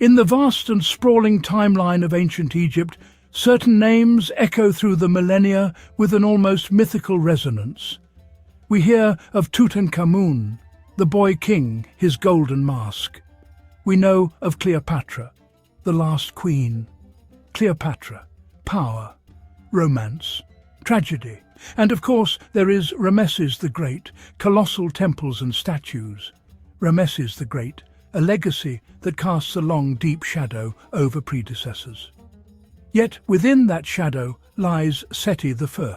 In the vast and sprawling timeline of ancient Egypt, certain names echo through the millennia with an almost mythical resonance. We hear of Tutankhamun, the boy king, his golden mask. We know of Cleopatra, the last queen. Cleopatra, power, romance, tragedy, and of course there is Ramses the Great, colossal temples and statues. Ramses the Great, a legacy that casts a long, deep shadow over predecessors. Yet within that shadow lies Seti I,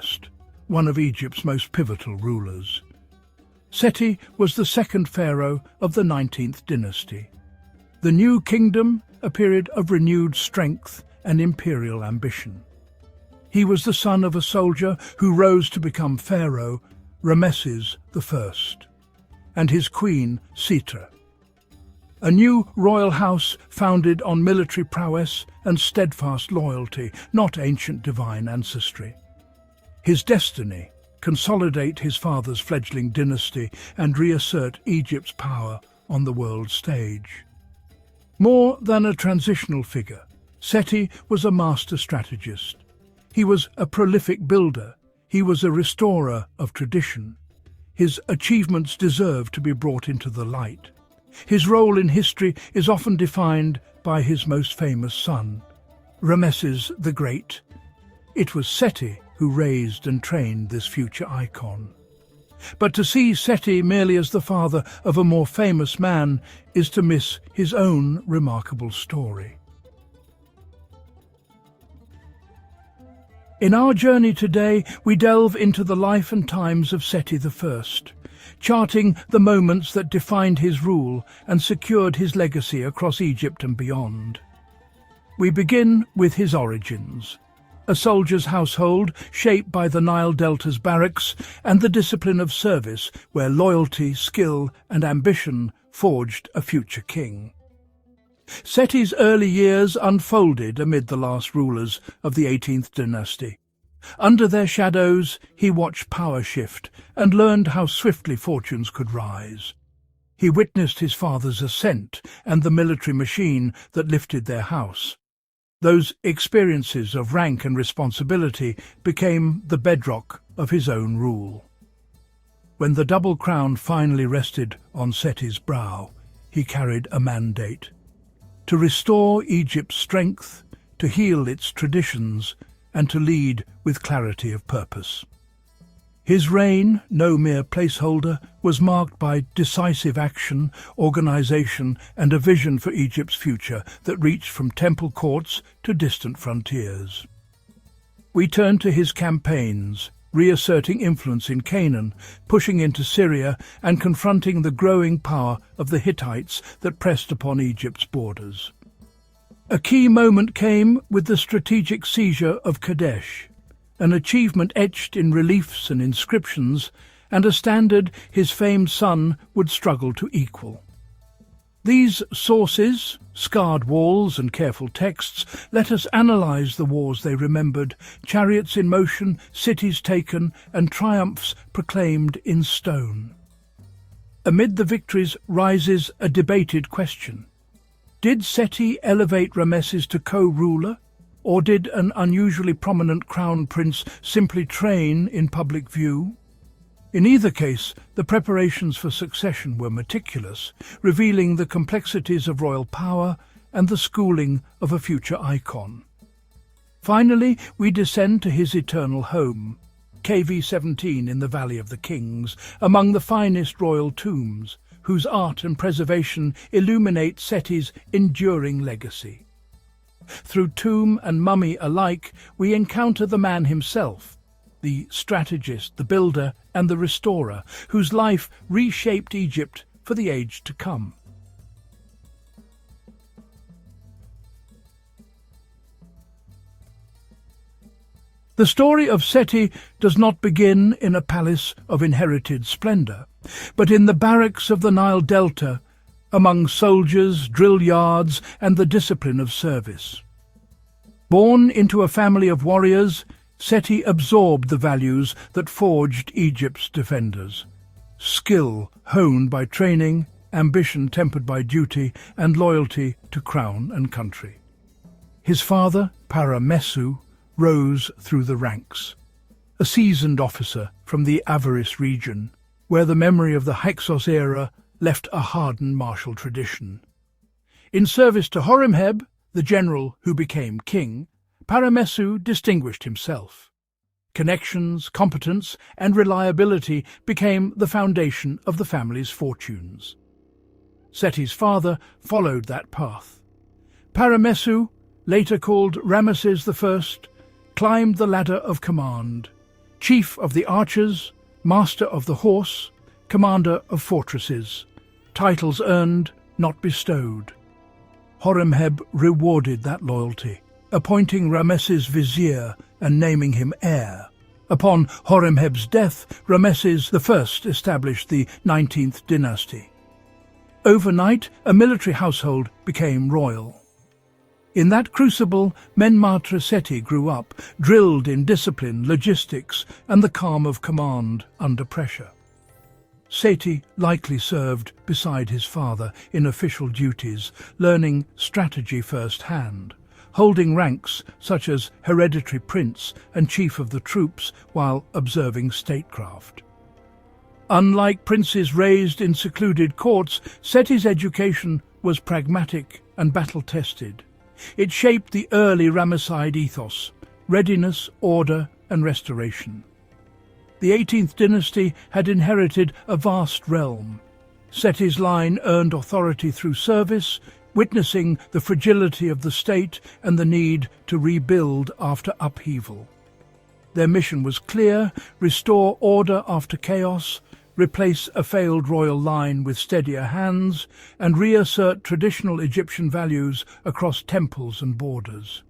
one of Egypt's most pivotal rulers. Seti was the second pharaoh of the 19th dynasty. The new kingdom, a period of renewed strength and imperial ambition. He was the son of a soldier who rose to become pharaoh, Ramses I, and his queen, Sita. A new royal house founded on military prowess and steadfast loyalty, not ancient divine ancestry. His destiny, consolidate his father's fledgling dynasty and reassert Egypt's power on the world stage. More than a transitional figure, Seti was a master strategist. He was a prolific builder. He was a restorer of tradition. His achievements deserve to be brought into the light. His role in history is often defined by his most famous son, Ramses the Great. It was Seti who raised and trained this future icon. But to see Seti merely as the father of a more famous man is to miss his own remarkable story. In our journey today, we delve into the life and times of Seti I, charting the moments that defined his rule and secured his legacy across Egypt and beyond. We begin with his origins. A soldier's household shaped by the Nile Delta's barracks and the discipline of service where loyalty, skill and ambition forged a future king. Seti's early years unfolded amid the last rulers of the 18th dynasty. Under their shadows, he watched power shift and learned how swiftly fortunes could rise. He witnessed his father's ascent and the military machine that lifted their house. Those experiences of rank and responsibility became the bedrock of his own rule. When the double crown finally rested on Seti's brow, he carried a mandate: to restore Egypt's strength, to heal its traditions, and to lead with clarity of purpose. His reign, no mere placeholder, was marked by decisive action, organization, and a vision for Egypt's future that reached from temple courts to distant frontiers. We turn to his campaigns, reasserting influence in Canaan, pushing into Syria, and confronting the growing power of the Hittites that pressed upon Egypt's borders. A key moment came with the strategic seizure of Kadesh, an achievement etched in reliefs and inscriptions, and a standard his famed son would struggle to equal. These sources, scarred walls and careful texts, let us analyze the wars they remembered, chariots in motion, cities taken, and triumphs proclaimed in stone. Amid the victories rises a debated question. Did Seti elevate Ramses to co-ruler, or did an unusually prominent crown prince simply train in public view? In either case, the preparations for succession were meticulous, revealing the complexities of royal power and the schooling of a future icon. Finally, we descend to his eternal home, KV-17 in the Valley of the Kings, among the finest royal tombs, whose art and preservation illuminate Seti's enduring legacy. Through tomb and mummy alike, we encounter the man himself, the strategist, the builder, and the restorer, whose life reshaped Egypt for the age to come. The story of Seti does not begin in a palace of inherited splendor, but in the barracks of the Nile Delta, among soldiers, drill yards, and the discipline of service. Born into a family of warriors, Seti absorbed the values that forged Egypt's defenders: skill honed by training, ambition tempered by duty and loyalty to crown and country. His father, Pharaoh rose through the ranks, a seasoned officer from the Avaris region, where the memory of the Hyksos era left a hardened martial tradition. In service to Horemheb, the general who became king, Pharaoh distinguished himself. Connections, competence, and reliability became the foundation of the family's fortunes. Seti's father followed that path. Pharaoh, later called Ramses I, climbed the ladder of command, chief of the archers, master of the horse, commander of fortresses, titles earned, not bestowed. Horemheb rewarded that loyalty, appointing Ramses vizier and naming him heir. Upon Horemheb's death, Ramses I established the 19th dynasty. Overnight, a military household became royal. In that crucible, Menmaatre Seti grew up, drilled in discipline, logistics, and the calm of command under pressure. Seti likely served beside his father in official duties, learning strategy firsthand, holding ranks such as hereditary prince and chief of the troops while observing statecraft. Unlike princes raised in secluded courts, Seti's education was pragmatic and battle-tested. It shaped the early Ramesside ethos: readiness, order, and restoration. The 18th dynasty had inherited a vast realm. Seti's line earned authority through service, witnessing the fragility of the state and the need to rebuild after upheaval. Their mission was clear: restore order after chaos, replace a failed royal line with steadier hands, and reassert traditional Egyptian values across temples and borders.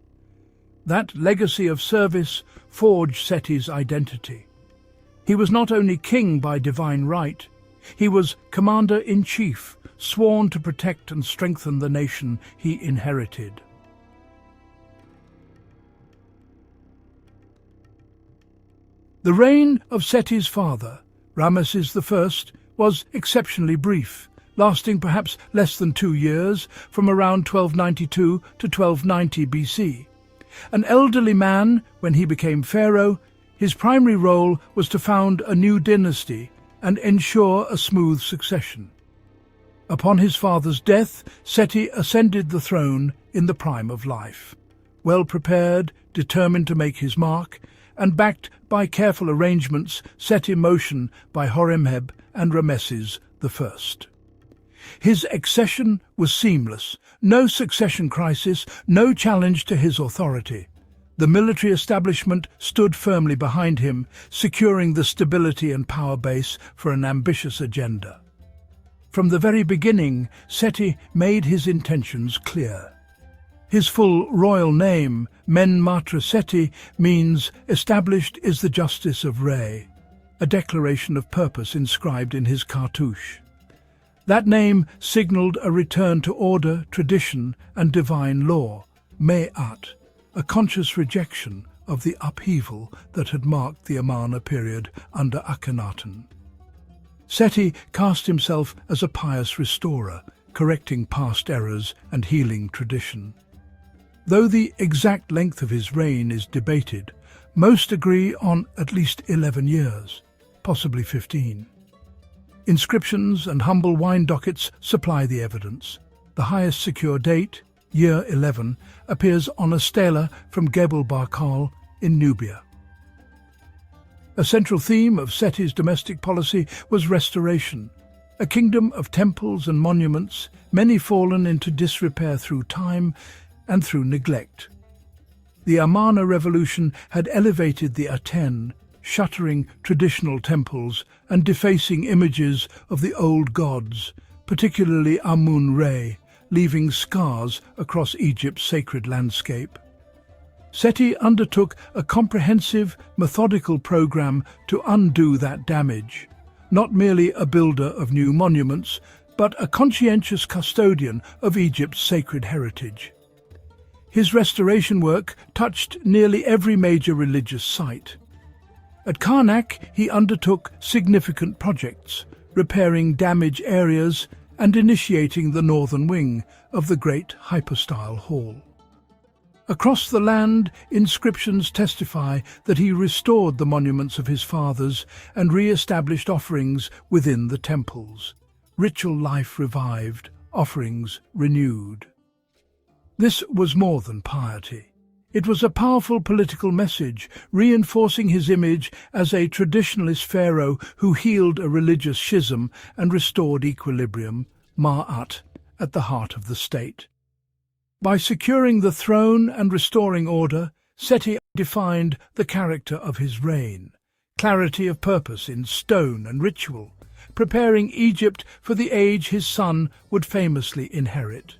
That legacy of service forged Seti's identity. He was not only king by divine right, he was commander-in-chief, sworn to protect and strengthen the nation he inherited. The reign of Seti's father, Ramses I, was exceptionally brief, lasting perhaps less than 2 years, from around 1292 to 1290 BC. An elderly man, when he became pharaoh, his primary role was to found a new dynasty and ensure a smooth succession. Upon his father's death, Seti ascended the throne in the prime of life, well prepared, determined to make his mark, and backed by careful arrangements set in motion by Horemheb and Ramses I. His accession was seamless, no succession crisis, no challenge to his authority. The military establishment stood firmly behind him, securing the stability and power base for an ambitious agenda. From the very beginning, Seti made his intentions clear. His full royal name, Menmaatre Seti, means "established is the justice of Re," a declaration of purpose inscribed in his cartouche. That name signaled a return to order, tradition, and divine law, Me'at, a conscious rejection of the upheaval that had marked the Amarna period under Akhenaten. Seti cast himself as a pious restorer, correcting past errors and healing tradition. Though the exact length of his reign is debated, most agree on at least 11 years, possibly 15. Inscriptions and humble wine dockets supply the evidence. The highest secure date, year 11, appears on a stela from Gebel Barkal in Nubia. A central theme of Seti's domestic policy was restoration, a kingdom of temples and monuments, many fallen into disrepair through time and through neglect. The Amarna revolution had elevated the Aten, shuttering traditional temples and defacing images of the old gods, particularly Amun-Re, leaving scars across Egypt's sacred landscape. Seti undertook a comprehensive, methodical program to undo that damage, not merely a builder of new monuments, but a conscientious custodian of Egypt's sacred heritage. His restoration work touched nearly every major religious site. At Karnak, he undertook significant projects, repairing damaged areas and initiating the northern wing of the great hypostyle hall. Across the land, inscriptions testify that he restored the monuments of his fathers and re-established offerings within the temples. Ritual life revived, offerings renewed. This was more than piety. It was a powerful political message, reinforcing his image as a traditionalist pharaoh who healed a religious schism and restored equilibrium, ma'at, at the heart of the state. By securing the throne and restoring order, Seti defined the character of his reign, clarity of purpose in stone and ritual, preparing Egypt for the age his son would famously inherit.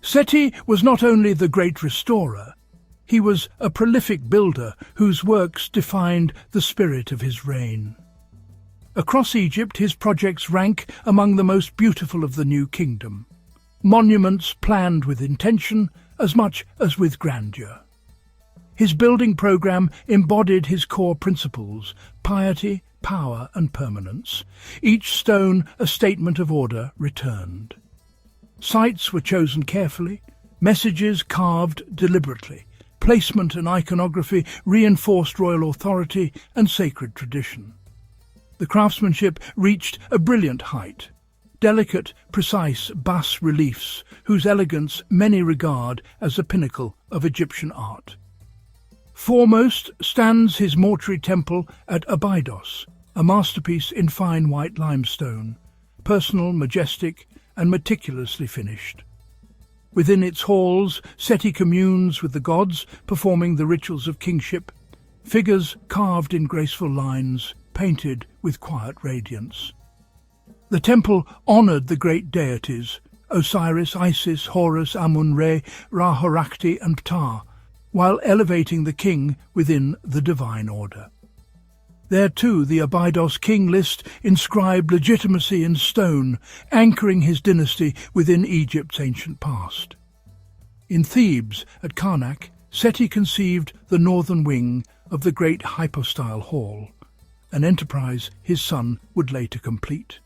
Seti was not only the great restorer, he was a prolific builder whose works defined the spirit of his reign. Across Egypt, his projects rank among the most beautiful of the new kingdom, monuments planned with intention as much as with grandeur. His building program embodied his core principles: piety, power and permanence, each stone a statement of order returned. Sites were chosen carefully, messages carved deliberately, placement and iconography reinforced royal authority and sacred tradition. The craftsmanship reached a brilliant height, delicate, precise bas-reliefs whose elegance many regard as the pinnacle of Egyptian art. Foremost stands his mortuary temple at Abydos, a masterpiece in fine white limestone, personal, majestic, and meticulously finished. Within its halls, Seti communes with the gods, performing the rituals of kingship, figures carved in graceful lines, painted with quiet radiance. The temple honoured the great deities, Osiris, Isis, Horus, Amun-Re, Ra-Horakhti and Ptah, while elevating the king within the divine order. There too the Abydos king list inscribed legitimacy in stone, anchoring his dynasty within Egypt's ancient past. In Thebes, at Karnak, Seti conceived the northern wing of the great hypostyle hall, an enterprise his son would later complete.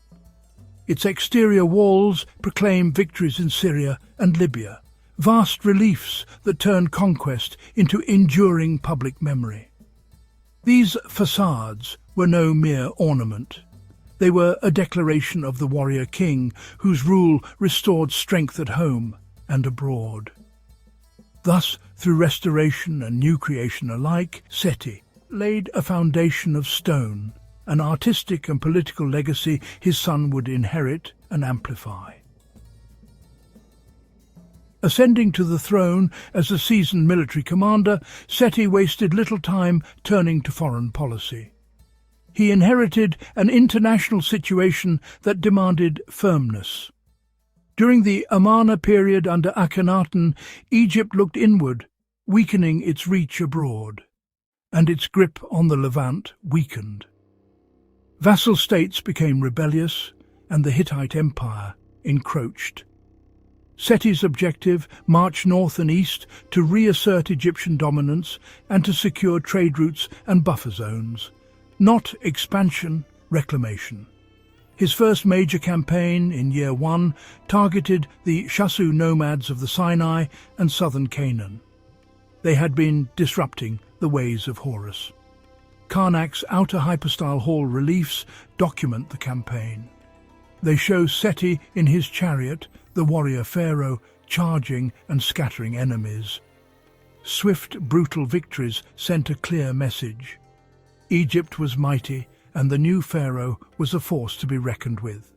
Its exterior walls proclaim victories in Syria and Libya, vast reliefs that turned conquest into enduring public memory. These facades were no mere ornament. They were a declaration of the warrior king whose rule restored strength at home and abroad. Thus, through restoration and new creation alike, Seti laid a foundation of stone, an artistic and political legacy his son would inherit and amplify. Ascending to the throne as a seasoned military commander, Seti wasted little time turning to foreign policy. He inherited an international situation that demanded firmness. During the Amarna period under Akhenaten, Egypt looked inward, weakening its reach abroad, and its grip on the Levant weakened. Vassal states became rebellious, and the Hittite Empire encroached. Seti's objective marched north and east to reassert Egyptian dominance and to secure trade routes and buffer zones, not expansion, reclamation. His first major campaign, in year 1, targeted the Shasu nomads of the Sinai and southern Canaan. They had been disrupting the ways of Horus. Karnak's outer hypostyle hall reliefs document the campaign. They show Seti in his chariot, the warrior pharaoh, charging and scattering enemies. Swift, brutal victories sent a clear message. Egypt was mighty, and the new pharaoh was a force to be reckoned with.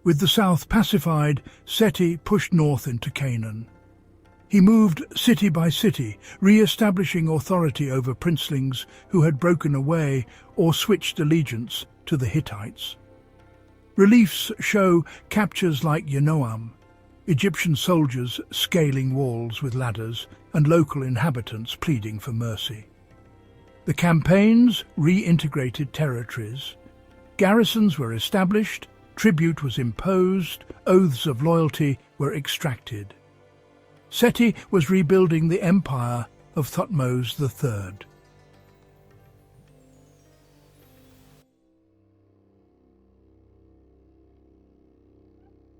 With the south pacified, Seti pushed north into Canaan. He moved city by city, re-establishing authority over princelings who had broken away or switched allegiance to the Hittites. Reliefs show captures like Yanoam, Egyptian soldiers scaling walls with ladders and local inhabitants pleading for mercy. The campaigns reintegrated territories. Garrisons were established, tribute was imposed, oaths of loyalty were extracted. Seti was rebuilding the empire of Thutmose III.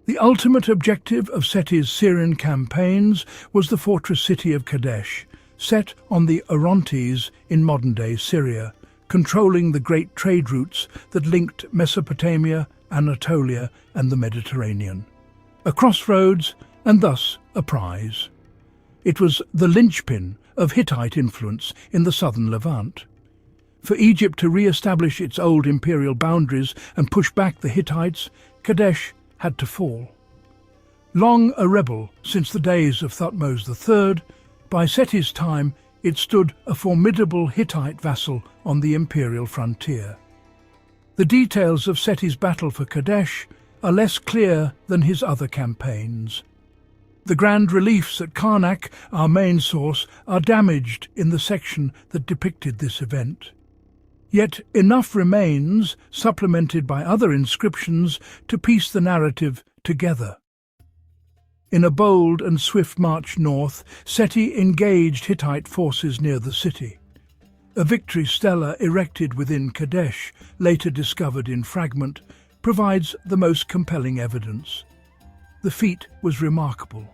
The ultimate objective of Seti's Syrian campaigns was the fortress city of Kadesh, set on the Orontes in modern-day Syria, controlling the great trade routes that linked Mesopotamia, Anatolia and the Mediterranean. A crossroads and thus a prize. It was the linchpin of Hittite influence in the southern Levant. For Egypt to re-establish its old imperial boundaries and push back the Hittites, Kadesh had to fall. Long a rebel since the days of Thutmose III, by Seti's time it stood a formidable Hittite vassal on the imperial frontier. The details of Seti's battle for Kadesh are less clear than his other campaigns. The grand reliefs at Karnak, our main source, are damaged in the section that depicted this event. Yet enough remains, supplemented by other inscriptions, to piece the narrative together. In a bold and swift march north, Seti engaged Hittite forces near the city. A victory stela erected within Kadesh, later discovered in fragment, provides the most compelling evidence. The feat was remarkable,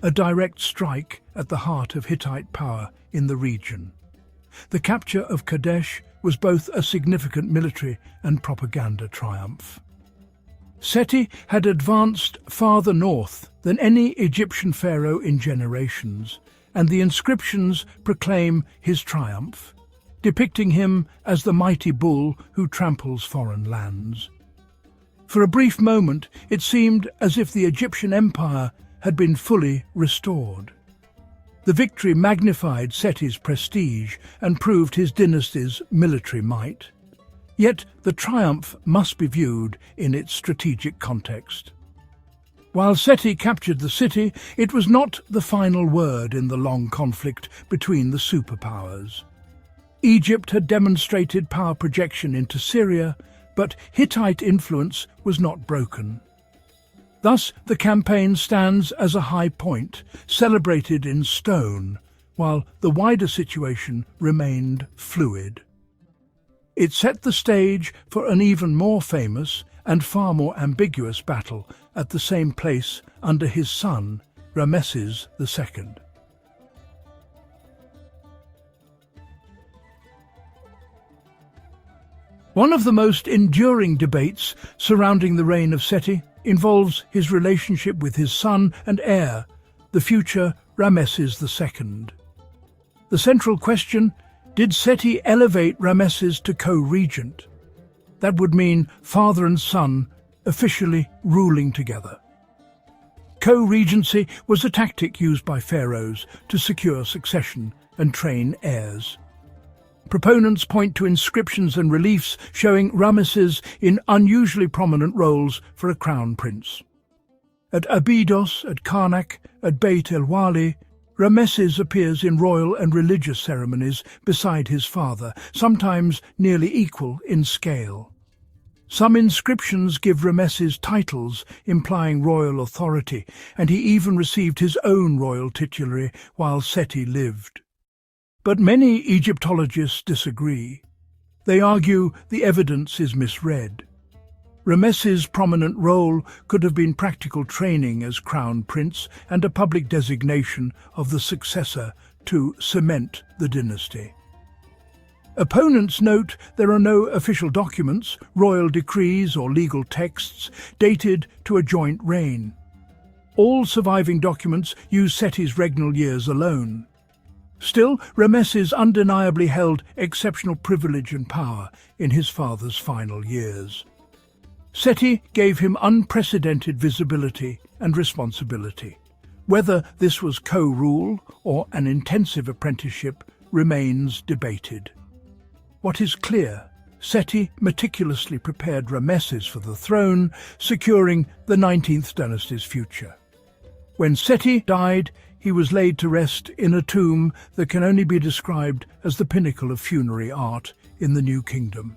a direct strike at the heart of Hittite power in the region. The capture of Kadesh was both a significant military and propaganda triumph. Seti had advanced farther north than any Egyptian pharaoh in generations, and the inscriptions proclaim his triumph, depicting him as the mighty bull who tramples foreign lands. For a brief moment, it seemed as if the Egyptian empire had been fully restored. The victory magnified Seti's prestige and proved his dynasty's military might. Yet the triumph must be viewed in its strategic context. While Seti captured the city, it was not the final word in the long conflict between the superpowers. Egypt had demonstrated power projection into Syria, but Hittite influence was not broken. Thus, the campaign stands as a high point, celebrated in stone, while the wider situation remained fluid. It set the stage for an even more famous and far more ambiguous battle at the same place under his son, Ramses II. One of the most enduring debates surrounding the reign of Seti involves his relationship with his son and heir, the future Ramses II. The central question: did Seti elevate Ramses to co-regent? That would mean father and son officially ruling together. Co-regency was a tactic used by pharaohs to secure succession and train heirs. Proponents point to inscriptions and reliefs showing Ramesses in unusually prominent roles for a crown prince. At Abydos, at Karnak, at Beit el-Wali, Ramesses appears in royal and religious ceremonies beside his father, sometimes nearly equal in scale. Some inscriptions give Ramesses titles implying royal authority, and he even received his own royal titulary while Seti lived. But many Egyptologists disagree. They argue the evidence is misread. Ramesses' prominent role could have been practical training as crown prince and a public designation of the successor to cement the dynasty. Opponents note there are no official documents, royal decrees or legal texts dated to a joint reign. All surviving documents use Seti's regnal years alone. Still, Ramesses undeniably held exceptional privilege and power in his father's final years. Seti gave him unprecedented visibility and responsibility. Whether this was co-rule or an intensive apprenticeship remains debated. What is clear, Seti meticulously prepared Ramesses for the throne, securing the 19th dynasty's future. When Seti died, he was laid to rest in a tomb that can only be described as the pinnacle of funerary art in the New Kingdom.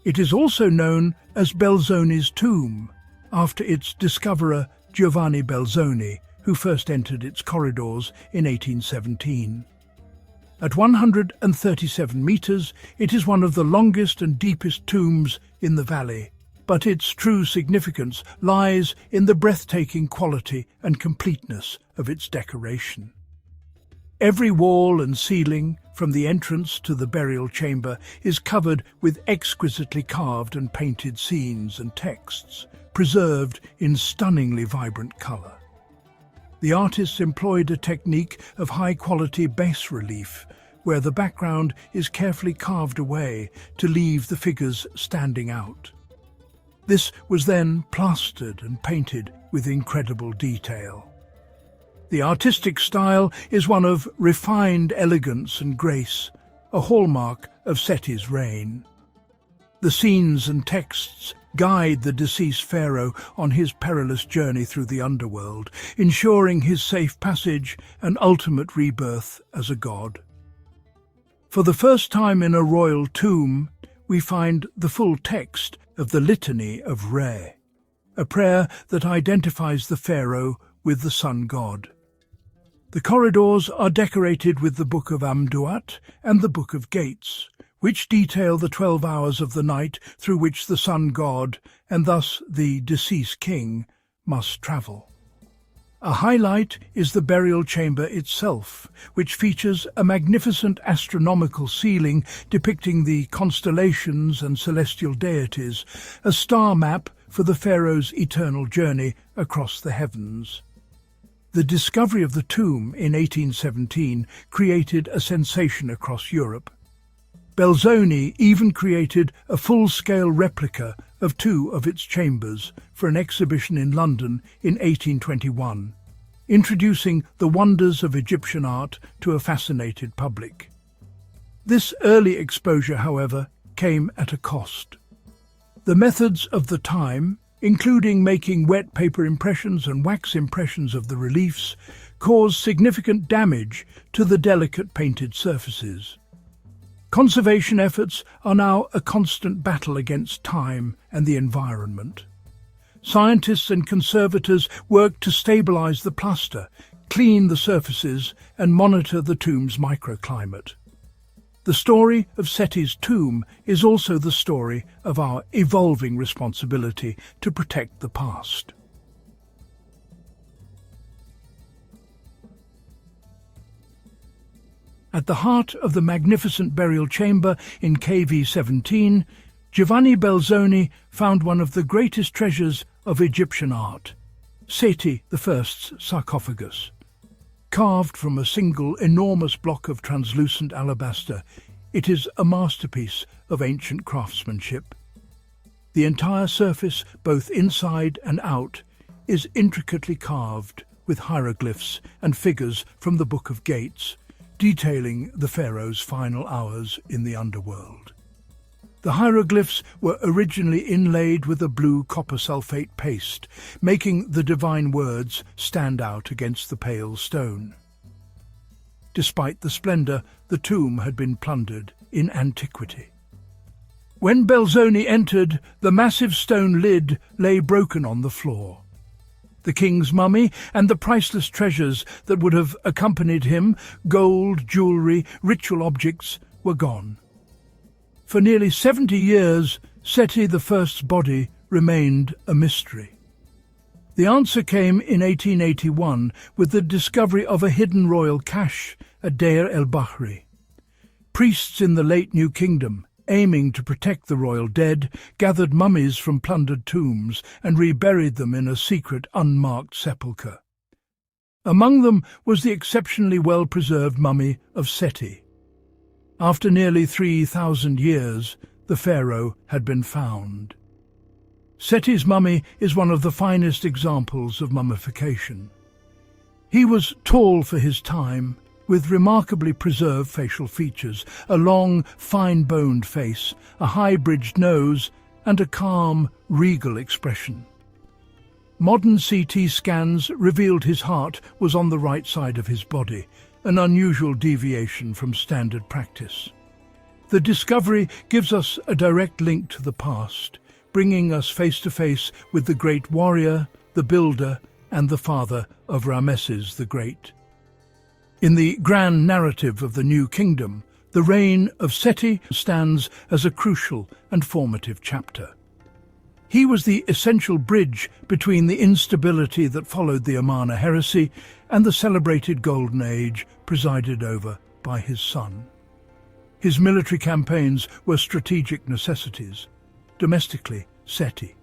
It is also known as Belzoni's tomb, after its discoverer Giovanni Belzoni, who first entered its corridors in 1817. At 137 meters, it is one of the longest and deepest tombs in the valley, but its true significance lies in the breathtaking quality and completeness of its decoration. Every wall and ceiling, from the entrance to the burial chamber, is covered with exquisitely carved and painted scenes and texts, preserved in stunningly vibrant colour. The artists employed a technique of high-quality bas relief, where the background is carefully carved away to leave the figures standing out. This was then plastered and painted with incredible detail. The artistic style is one of refined elegance and grace, a hallmark of Seti's reign. The scenes and texts guide the deceased pharaoh on his perilous journey through the underworld, ensuring his safe passage and ultimate rebirth as a god. For the first time in a royal tomb, we find the full text of the Litany of Re, a prayer that identifies the pharaoh with the sun god. The corridors are decorated with the Book of Amduat and the Book of Gates, which detail the 12 hours of the night through which the sun god, and thus the deceased king, must travel. A highlight is the burial chamber itself, which features a magnificent astronomical ceiling depicting the constellations and celestial deities, a star map for the pharaoh's eternal journey across the heavens. The discovery of the tomb in 1817 created a sensation across Europe. Belzoni even created a full-scale replica of 2 of its chambers for an exhibition in London in 1821, introducing the wonders of Egyptian art to a fascinated public. This early exposure, however, came at a cost. The methods of the time, including making wet paper impressions and wax impressions of the reliefs, caused significant damage to the delicate painted surfaces. Conservation efforts are now a constant battle against time and the environment. Scientists and conservators work to stabilize the plaster, clean the surfaces, and monitor the tomb's microclimate. The story of Seti's tomb is also the story of our evolving responsibility to protect the past. At the heart of the magnificent burial chamber in KV 17, Giovanni Belzoni found one of the greatest treasures of Egyptian art, Seti I's sarcophagus. Carved from a single enormous block of translucent alabaster, it is a masterpiece of ancient craftsmanship. The entire surface, both inside and out, is intricately carved with hieroglyphs and figures from the Book of Gates, detailing the pharaoh's final hours in the underworld. The hieroglyphs were originally inlaid with a blue copper sulfate paste, making the divine words stand out against the pale stone. Despite the splendor, the tomb had been plundered in antiquity. When Belzoni entered, the massive stone lid lay broken on the floor. The king's mummy and the priceless treasures that would have accompanied him, gold, jewellery, ritual objects, were gone. For nearly 70 years, Seti I's body remained a mystery. The answer came in 1881 with the discovery of a hidden royal cache at Deir el-Bahri. Priests in the late New Kingdom, aiming to protect the royal dead, gathered mummies from plundered tombs and reburied them in a secret, unmarked sepulchre. Among them was the exceptionally well-preserved mummy of Seti. After nearly 3,000 years, the pharaoh had been found. Seti's mummy is one of the finest examples of mummification. He was tall for his time, with remarkably preserved facial features, a long, fine-boned face, a high-bridged nose, and a calm, regal expression. Modern CT scans revealed his heart was on the right side of his body, an unusual deviation from standard practice. The discovery gives us a direct link to the past, bringing us face to face with the great warrior, the builder, and the father of Ramses the Great. In the grand narrative of the New Kingdom, the reign of Seti stands as a crucial and formative chapter. He was the essential bridge between the instability that followed the Amarna heresy and the celebrated Golden Age presided over by his son. His military campaigns were strategic necessities, domestically Seti.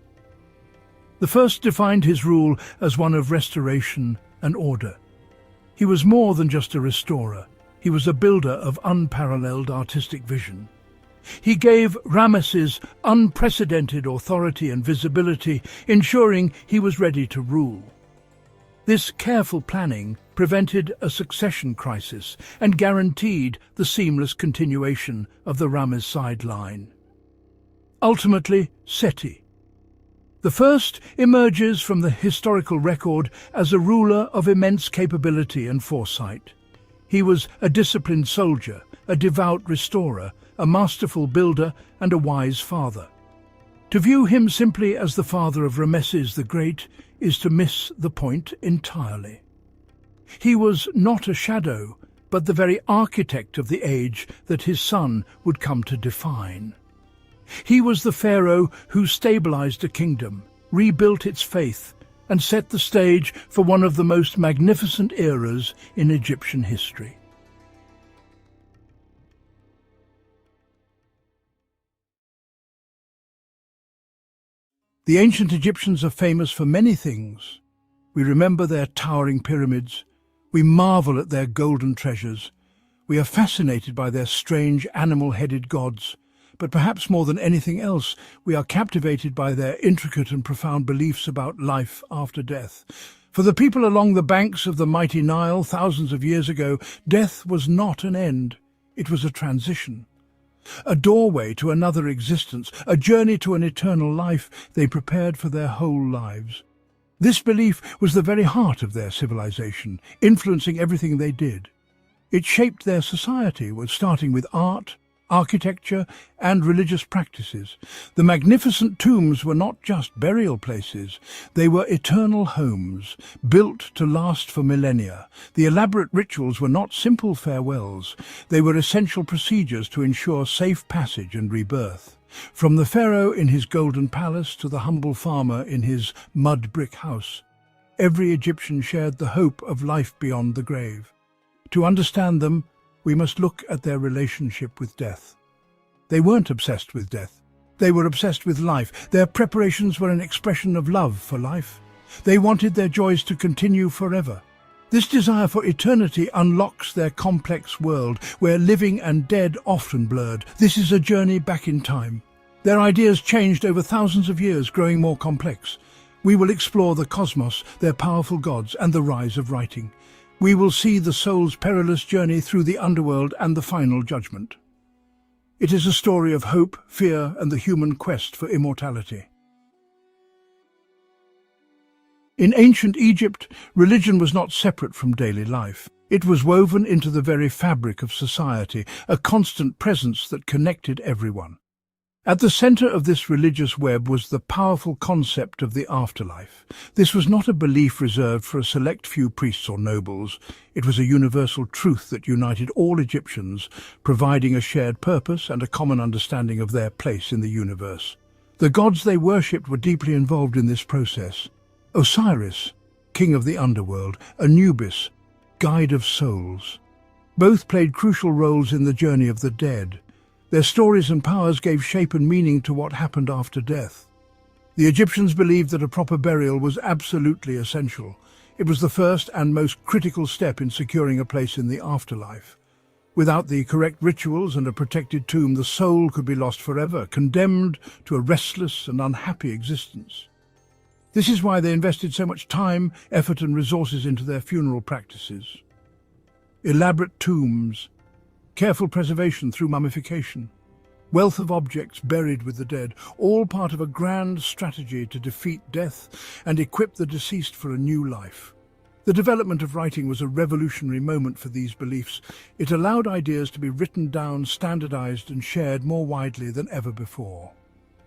The first defined his rule as one of restoration and order. He was more than just a restorer. He was a builder of unparalleled artistic vision. He gave Ramesses unprecedented authority and visibility, ensuring he was ready to rule. This careful planning prevented a succession crisis and guaranteed the seamless continuation of the Ramesside line. Ultimately, Seti. The first emerges from the historical record as a ruler of immense capability and foresight. He was a disciplined soldier, a devout restorer, a masterful builder, and a wise father. To view him simply as the father of Ramses the Great is to miss the point entirely. He was not a shadow, but the very architect of the age that his son would come to define. He was the pharaoh who stabilized a kingdom, rebuilt its faith, and set the stage for one of the most magnificent eras in Egyptian history. The ancient Egyptians are famous for many things. We remember their towering pyramids. We marvel at their golden treasures. We are fascinated by their strange animal-headed gods. But perhaps more than anything else, we are captivated by their intricate and profound beliefs about life after death. For the people along the banks of the mighty Nile thousands of years ago, death was not an end. It was a transition. A doorway to another existence, a journey to an eternal life they prepared for their whole lives. This belief was the very heart of their civilization, influencing everything they did. It shaped their society, starting with art, architecture, and religious practices. The magnificent tombs were not just burial places, they were eternal homes, built to last for millennia. The elaborate rituals were not simple farewells, they were essential procedures to ensure safe passage and rebirth. From the pharaoh in his golden palace to the humble farmer in his mud brick house, every Egyptian shared the hope of life beyond the grave. To understand them, we must look at their relationship with death. They weren't obsessed with death. They were obsessed with life. Their preparations were an expression of love for life. They wanted their joys to continue forever. This desire for eternity unlocks their complex world, where living and dead often blurred. This is a journey back in time. Their ideas changed over thousands of years, growing more complex. We will explore the cosmos, their powerful gods, and the rise of writing. We will see the soul's perilous journey through the underworld and the final judgment. It is a story of hope, fear, and the human quest for immortality. In ancient Egypt, religion was not separate from daily life. It was woven into the very fabric of society, a constant presence that connected everyone. At the center of this religious web was the powerful concept of the afterlife. This was not a belief reserved for a select few priests or nobles. It was a universal truth that united all Egyptians, providing a shared purpose and a common understanding of their place in the universe. The gods they worshipped were deeply involved in this process. Osiris, king of the underworld, Anubis, guide of souls. Both played crucial roles in the journey of the dead. Their stories and powers gave shape and meaning to what happened after death. The Egyptians believed that a proper burial was absolutely essential. It was the first and most critical step in securing a place in the afterlife. Without the correct rituals and a protected tomb, the soul could be lost forever, condemned to a restless and unhappy existence. This is why they invested so much time, effort, and resources into their funeral practices. Elaborate tombs, careful preservation through mummification, wealth of objects buried with the dead, all part of a grand strategy to defeat death and equip the deceased for a new life. The development of writing was a revolutionary moment for these beliefs. It allowed ideas to be written down, standardized, and shared more widely than ever before.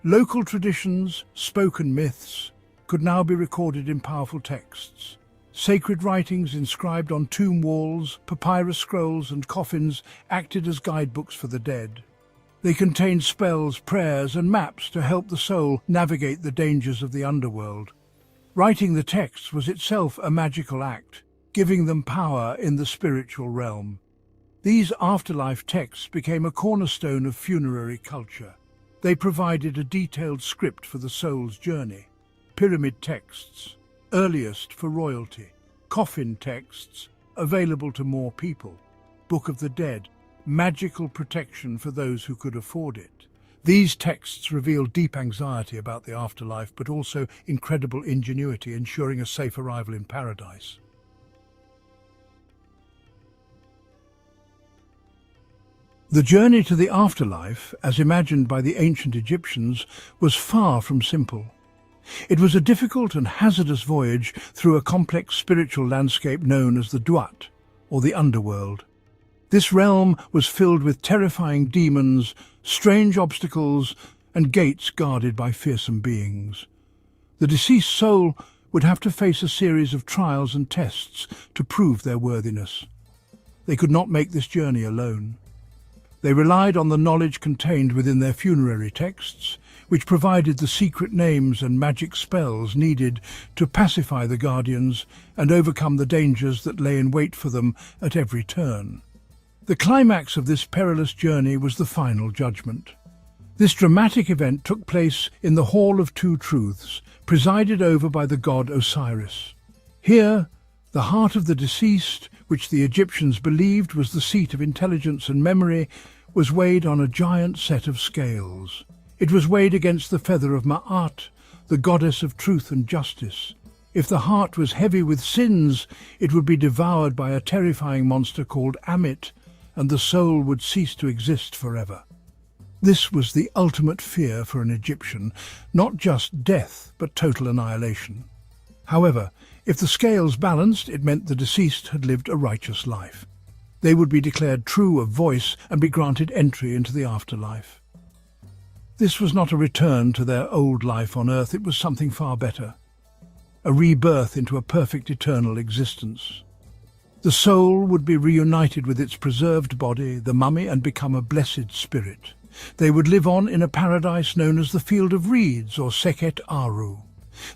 Local traditions, spoken myths, could now be recorded in powerful texts. Sacred writings inscribed on tomb walls, papyrus scrolls, and coffins acted as guidebooks for the dead. They contained spells, prayers, and maps to help the soul navigate the dangers of the underworld. Writing the texts was itself a magical act, giving them power in the spiritual realm. These afterlife texts became a cornerstone of funerary culture. They provided a detailed script for the soul's journey. Pyramid texts, earliest for royalty. Coffin texts, available to more people. Book of the Dead, magical protection for those who could afford it. These texts reveal deep anxiety about the afterlife, but also incredible ingenuity, ensuring a safe arrival in paradise. The journey to the afterlife, as imagined by the ancient Egyptians, was far from simple. It was a difficult and hazardous voyage through a complex spiritual landscape known as the Duat, or the underworld. This realm was filled with terrifying demons, strange obstacles, and gates guarded by fearsome beings. The deceased soul would have to face a series of trials and tests to prove their worthiness. They could not make this journey alone. They relied on the knowledge contained within their funerary texts, which provided the secret names and magic spells needed to pacify the guardians and overcome the dangers that lay in wait for them at every turn. The climax of this perilous journey was the final judgment. This dramatic event took place in the Hall of Two Truths, presided over by the god Osiris. Here, the heart of the deceased, which the Egyptians believed was the seat of intelligence and memory, was weighed on a giant set of scales. It was weighed against the feather of Ma'at, the goddess of truth and justice. If the heart was heavy with sins, it would be devoured by a terrifying monster called Amit, and the soul would cease to exist forever. This was the ultimate fear for an Egyptian, not just death, but total annihilation. However, if the scales balanced, it meant the deceased had lived a righteous life. They would be declared true of voice and be granted entry into the afterlife. This was not a return to their old life on earth, it was something far better. A rebirth into a perfect eternal existence. The soul would be reunited with its preserved body, the mummy, and become a blessed spirit. They would live on in a paradise known as the Field of Reeds, or Seket Aru.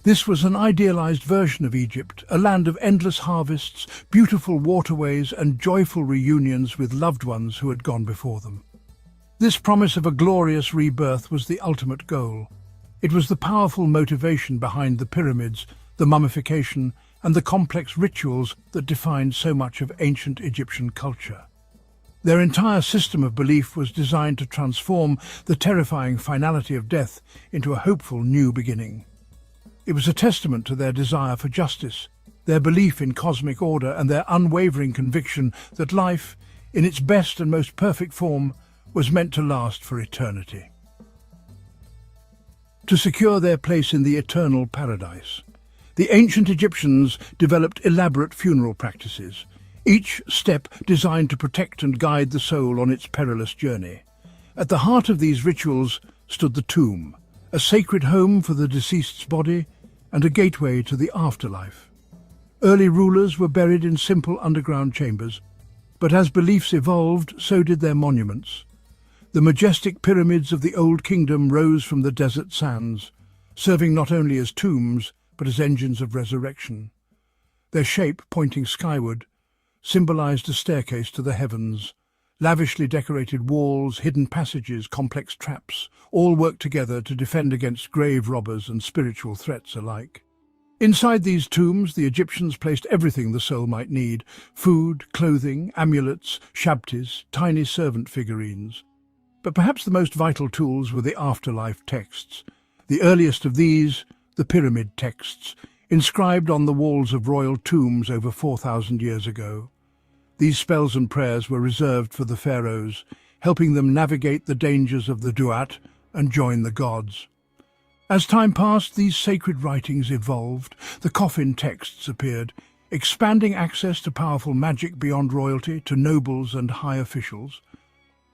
This was an idealized version of Egypt, a land of endless harvests, beautiful waterways, and joyful reunions with loved ones who had gone before them. This promise of a glorious rebirth was the ultimate goal. It was the powerful motivation behind the pyramids, the mummification, and the complex rituals that defined so much of ancient Egyptian culture. Their entire system of belief was designed to transform the terrifying finality of death into a hopeful new beginning. It was a testament to their desire for justice, their belief in cosmic order, and their unwavering conviction that life, in its best and most perfect form, was meant to last for eternity. To secure their place in the eternal paradise, the ancient Egyptians developed elaborate funeral practices, each step designed to protect and guide the soul on its perilous journey. At the heart of these rituals stood the tomb, a sacred home for the deceased's body and a gateway to the afterlife. Early rulers were buried in simple underground chambers, but as beliefs evolved, so did their monuments. The majestic pyramids of the Old Kingdom rose from the desert sands, serving not only as tombs, but as engines of resurrection. Their shape, pointing skyward, symbolized a staircase to the heavens. Lavishly decorated walls, hidden passages, complex traps, all worked together to defend against grave robbers and spiritual threats alike. Inside these tombs, the Egyptians placed everything the soul might need: food, clothing, amulets, shabtis, tiny servant figurines. But perhaps the most vital tools were the afterlife texts. The earliest of these, the pyramid texts, inscribed on the walls of royal tombs over 4,000 years ago. These spells and prayers were reserved for the pharaohs, helping them navigate the dangers of the Duat and join the gods. As time passed, these sacred writings evolved. The coffin texts appeared, expanding access to powerful magic beyond royalty to nobles and high officials.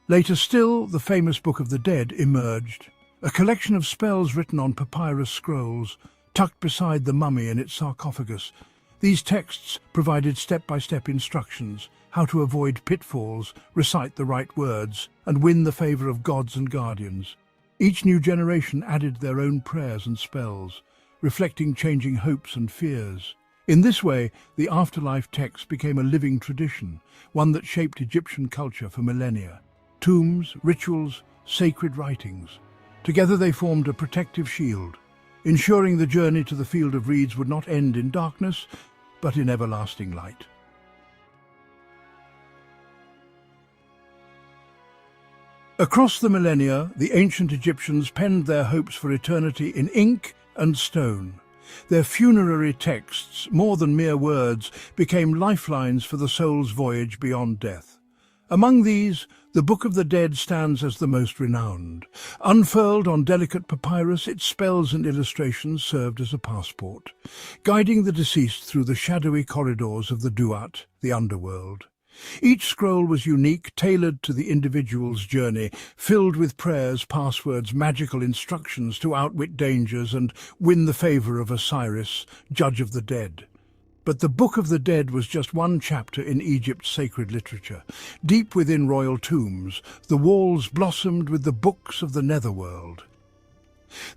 Later still, the famous Book of the Dead emerged, a collection of spells written on papyrus scrolls, tucked beside the mummy in its sarcophagus. These texts provided step-by-step instructions, how to avoid pitfalls, recite the right words, and win the favor of gods and guardians. Each new generation added their own prayers and spells, reflecting changing hopes and fears. In this way, the afterlife texts became a living tradition, one that shaped Egyptian culture for millennia. Tombs, rituals, sacred writings. Together they formed a protective shield, ensuring the journey to the field of reeds would not end in darkness, but in everlasting light. Across the millennia, the ancient Egyptians penned their hopes for eternity in ink and stone. Their funerary texts, more than mere words, became lifelines for the soul's voyage beyond death. Among these, the Book of the Dead stands as the most renowned. Unfurled on delicate papyrus, its spells and illustrations served as a passport, guiding the deceased through the shadowy corridors of the Duat, the underworld. Each scroll was unique, tailored to the individual's journey, filled with prayers, passwords, magical instructions to outwit dangers and win the favor of Osiris, judge of the dead. But the Book of the Dead was just one chapter in Egypt's sacred literature. Deep within royal tombs, the walls blossomed with the books of the netherworld.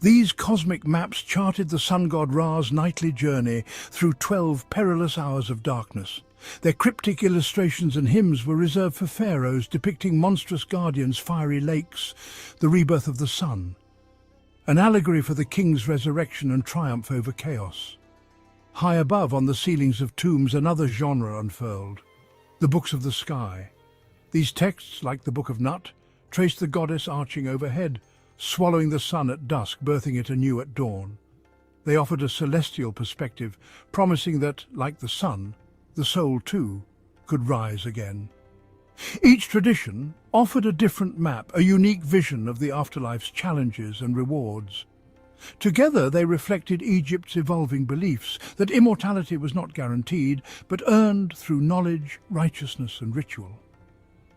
These cosmic maps charted the sun god Ra's nightly journey through 12 perilous hours of darkness. Their cryptic illustrations and hymns were reserved for pharaohs, depicting monstrous guardians, fiery lakes, the rebirth of the sun, an allegory for the king's resurrection and triumph over chaos. High above, on the ceilings of tombs, another genre unfurled, the books of the sky. These texts, like the Book of Nut, traced the goddess arching overhead, swallowing the sun at dusk, birthing it anew at dawn. They offered a celestial perspective, promising that, like the sun, the soul, too, could rise again. Each tradition offered a different map, a unique vision of the afterlife's challenges and rewards. Together they reflected Egypt's evolving beliefs that immortality was not guaranteed, but earned through knowledge, righteousness and ritual.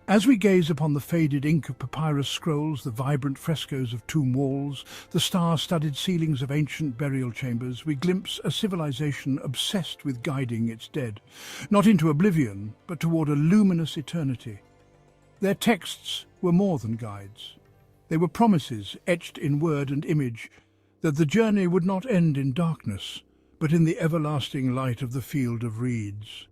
As we gaze upon the faded ink of papyrus scrolls, the vibrant frescoes of tomb walls, the star-studded ceilings of ancient burial chambers, we glimpse a civilization obsessed with guiding its dead, not into oblivion, but toward a luminous eternity. Their texts were more than guides. They were promises, etched in word and image, that the journey would not end in darkness, but in the everlasting light of the field of reeds.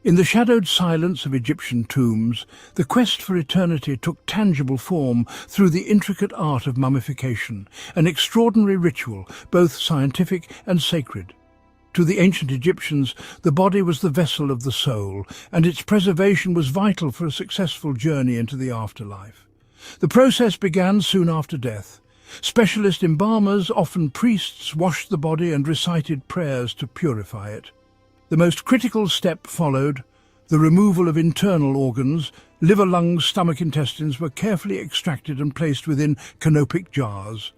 In the shadowed silence of Egyptian tombs, the quest for eternity took tangible form through the intricate art of mummification, an extraordinary ritual, both scientific and sacred. To the ancient Egyptians, the body was the vessel of the soul, and its preservation was vital for a successful journey into the afterlife. The process began soon after death. Specialist embalmers, often priests, washed the body and recited prayers to purify it. The most critical step followed. The removal of internal organs, liver, lungs, stomach, intestines were carefully extracted and placed within canopic jars.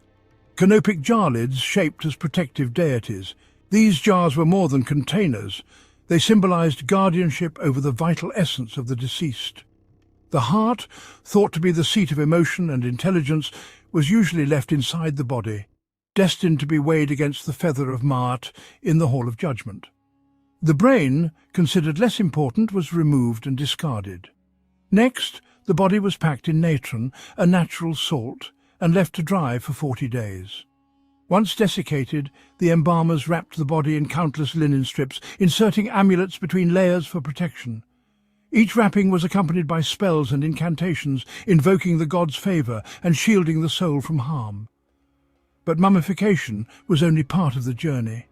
Canopic jar lids shaped as protective deities. These jars were more than containers. They symbolized guardianship over the vital essence of the deceased. The heart, thought to be the seat of emotion and intelligence, was usually left inside the body, destined to be weighed against the feather of Maat in the Hall of Judgment. The brain, considered less important, was removed and discarded. Next, the body was packed in natron, a natural salt, and left to dry for 40 days. Once desiccated, the embalmers wrapped the body in countless linen strips, inserting amulets between layers for protection. Each wrapping was accompanied by spells and incantations, invoking the god's favor and shielding the soul from harm. But mummification was only part of the journey.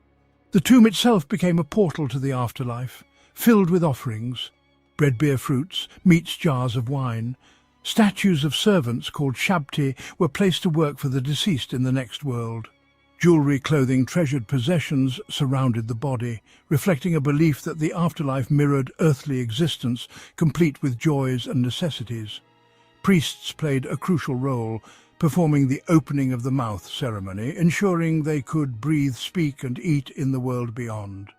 The tomb itself became a portal to the afterlife, filled with offerings, bread, beer, fruits, meats, jars of wine. Statues of servants called shabti were placed to work for the deceased in the next world. Jewelry, clothing, treasured possessions surrounded the body, reflecting a belief that the afterlife mirrored earthly existence, complete with joys and necessities. Priests played a crucial role, performing the opening of the mouth ceremony, ensuring they could breathe, speak and eat in the world beyond.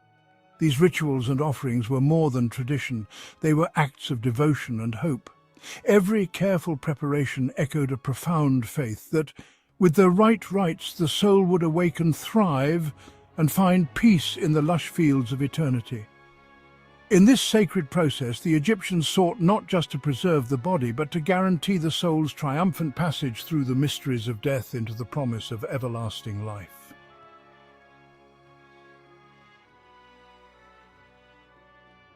These rituals and offerings were more than tradition. They were acts of devotion and hope. Every careful preparation echoed a profound faith that, With the right rites, the soul would awaken, thrive, and find peace in the lush fields of eternity. In this sacred process, the Egyptians sought not just to preserve the body, but to guarantee the soul's triumphant passage through the mysteries of death into the promise of everlasting life.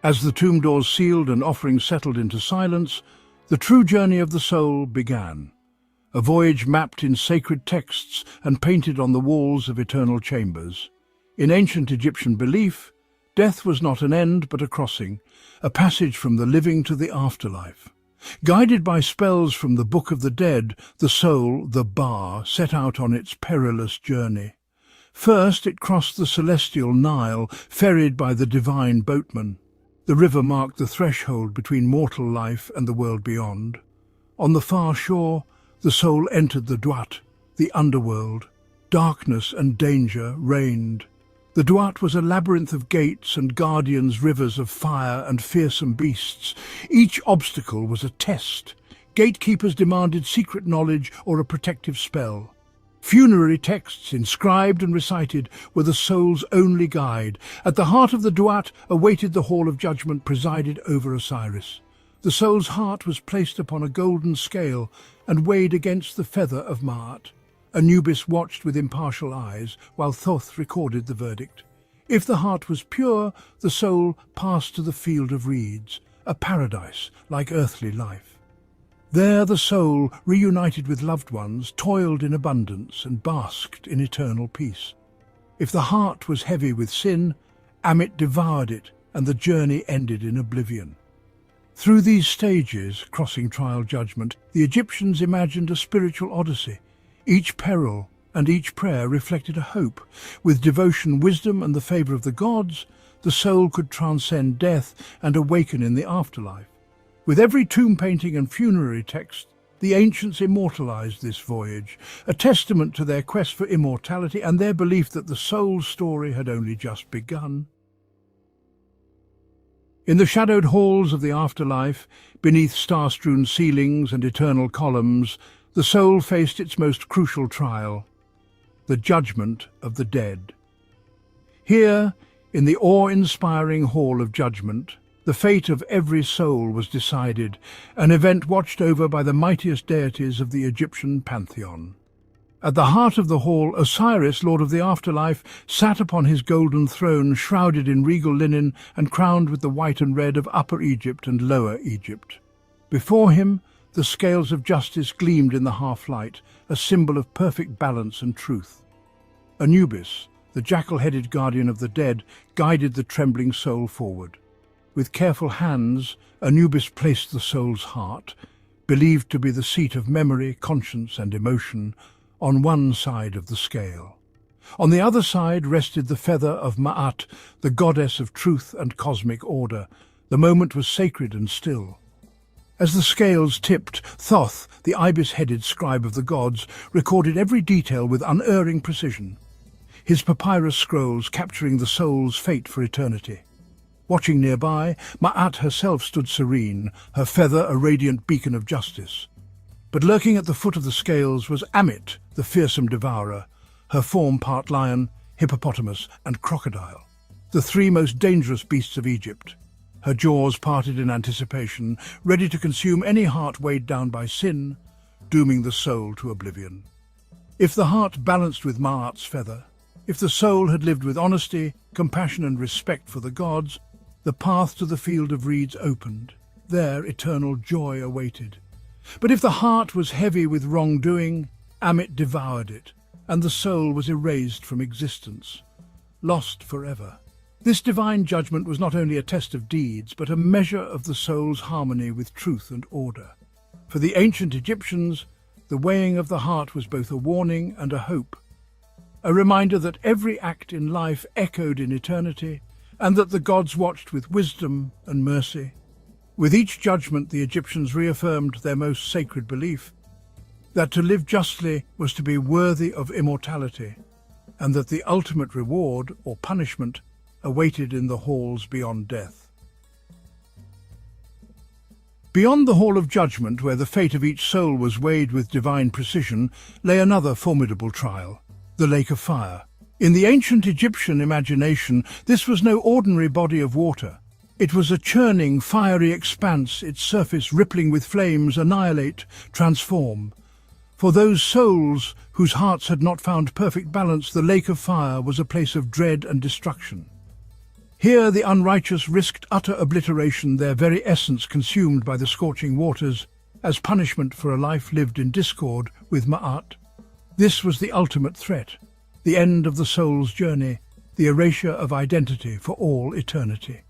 As the tomb doors sealed and offerings settled into silence, the true journey of the soul began. A voyage mapped in sacred texts and painted on the walls of eternal chambers. In ancient Egyptian belief, death was not an end but a crossing, a passage from the living to the afterlife. Guided by spells from the Book of the Dead, the soul, the Ba, set out on its perilous journey. First it crossed the celestial Nile, ferried by the divine boatman. The river marked the threshold between mortal life and the world beyond. On the far shore, the soul entered the Duat, the underworld. Darkness and danger reigned. The Duat was a labyrinth of gates and guardians, rivers of fire and fearsome beasts. Each obstacle was a test. Gatekeepers demanded secret knowledge or a protective spell. Funerary texts, inscribed and recited, were the soul's only guide. At the heart of the Duat awaited the Hall of Judgment, presided over Osiris. The soul's heart was placed upon a golden scale and weighed against the feather of Maat. Anubis watched with impartial eyes, while Thoth recorded the verdict. If the heart was pure, the soul passed to the field of reeds, a paradise like earthly life. There the soul, reunited with loved ones, toiled in abundance and basked in eternal peace. If the heart was heavy with sin, Amit devoured it, and the journey ended in oblivion. Through these stages, crossing trial judgment, the Egyptians imagined a spiritual odyssey. Each peril and each prayer reflected a hope. With devotion, wisdom, and the favour of the gods, the soul could transcend death and awaken in the afterlife. With every tomb painting and funerary text, the ancients immortalized this voyage, a testament to their quest for immortality and their belief that the soul's story had only just begun. In the shadowed halls of the afterlife, beneath star-strewn ceilings and eternal columns, the soul faced its most crucial trial, the judgment of the dead. Here, in the awe-inspiring Hall of Judgment, the fate of every soul was decided, an event watched over by the mightiest deities of the Egyptian pantheon. At the heart of the hall, Osiris, lord of the afterlife, sat upon his golden throne, shrouded in regal linen and crowned with the white and red of Upper Egypt and Lower Egypt. Before him, the scales of justice gleamed in the half-light, a symbol of perfect balance and truth. Anubis, the jackal-headed guardian of the dead, guided the trembling soul forward. With careful hands, Anubis placed the soul's heart, believed to be the seat of memory, conscience, and emotion, on one side of the scale. On the other side rested the feather of Maat, the goddess of truth and cosmic order. The moment was sacred and still. As the scales tipped, Thoth, the ibis-headed scribe of the gods, recorded every detail with unerring precision, his papyrus scrolls capturing the soul's fate for eternity. Watching nearby, Maat herself stood serene, her feather a radiant beacon of justice. But lurking at the foot of the scales was Amit, the fearsome devourer, her form part lion, hippopotamus, and crocodile, the three most dangerous beasts of Egypt. Her jaws parted in anticipation, ready to consume any heart weighed down by sin, dooming the soul to oblivion. If the heart balanced with Maat's feather, if the soul had lived with honesty, compassion, and respect for the gods, the path to the field of reeds opened. There eternal joy awaited. But if the heart was heavy with wrongdoing, Amit devoured it, and the soul was erased from existence, lost forever. This divine judgment was not only a test of deeds, but a measure of the soul's harmony with truth and order. For the ancient Egyptians, the weighing of the heart was both a warning and a hope, a reminder that every act in life echoed in eternity, and that the gods watched with wisdom and mercy. With each judgment, the Egyptians reaffirmed their most sacred belief, that to live justly was to be worthy of immortality, and that the ultimate reward, or punishment, awaited in the halls beyond death. Beyond the Hall of Judgment, where the fate of each soul was weighed with divine precision, lay another formidable trial, the Lake of Fire. In the ancient Egyptian imagination, this was no ordinary body of water. It was a churning, fiery expanse, its surface rippling with flames, annihilate, transform. For those souls whose hearts had not found perfect balance, the Lake of Fire was a place of dread and destruction. Here the unrighteous risked utter obliteration, their very essence consumed by the scorching waters, as punishment for a life lived in discord with Ma'at. This was the ultimate threat, the end of the soul's journey, the erasure of identity for all eternity.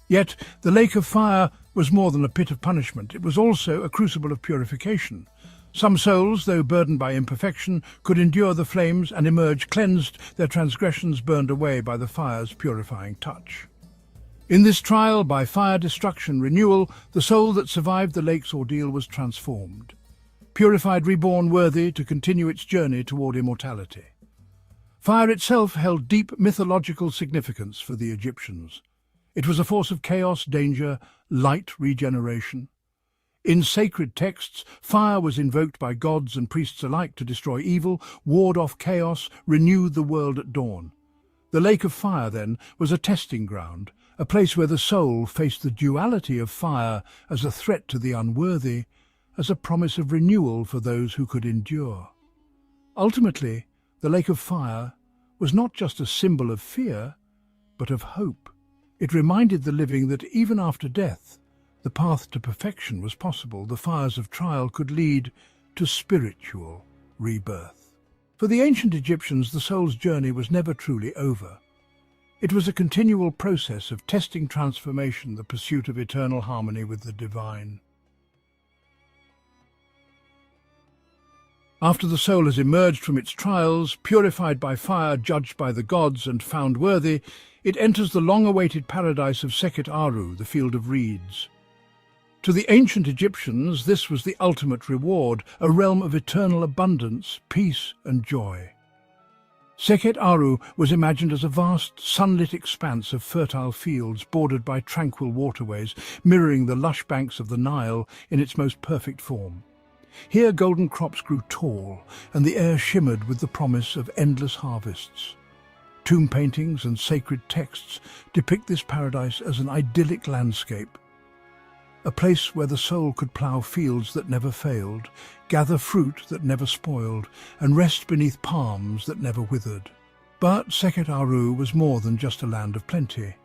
Yet the Lake of Fire was more than a pit of punishment. It was also a crucible of purification. Some souls, though burdened by imperfection, could endure the flames and emerge cleansed, their transgressions burned away by the fire's purifying touch. In this trial, by fire destruction renewal, the soul that survived the lake's ordeal was transformed, purified, reborn, worthy to continue its journey toward immortality. Fire itself held deep mythological significance for the Egyptians. It was a force of chaos, danger, light regeneration. In sacred texts, fire was invoked by gods and priests alike to destroy evil, ward off chaos, renew the world at dawn. The Lake of Fire, then, was a testing ground, a place where the soul faced the duality of fire as a threat to the unworthy, as a promise of renewal for those who could endure. Ultimately, the Lake of Fire was not just a symbol of fear, but of hope. It reminded the living that even after death, the path to perfection was possible. The fires of trial could lead to spiritual rebirth. For the ancient Egyptians, the soul's journey was never truly over. It was a continual process of testing transformation, the pursuit of eternal harmony with the divine. After the soul has emerged from its trials, purified by fire, judged by the gods, and found worthy, it enters the long-awaited paradise of Sekhet Aru, the field of reeds. To the ancient Egyptians, this was the ultimate reward, a realm of eternal abundance, peace and joy. Sekhet Aru was imagined as a vast, sunlit expanse of fertile fields bordered by tranquil waterways, mirroring the lush banks of the Nile in its most perfect form. Here golden crops grew tall, and the air shimmered with the promise of endless harvests. Tomb paintings and sacred texts depict this paradise as an idyllic landscape, a place where the soul could plough fields that never failed, gather fruit that never spoiled, and rest beneath palms that never withered. But Sekhet Aru was more than just a land of plenty.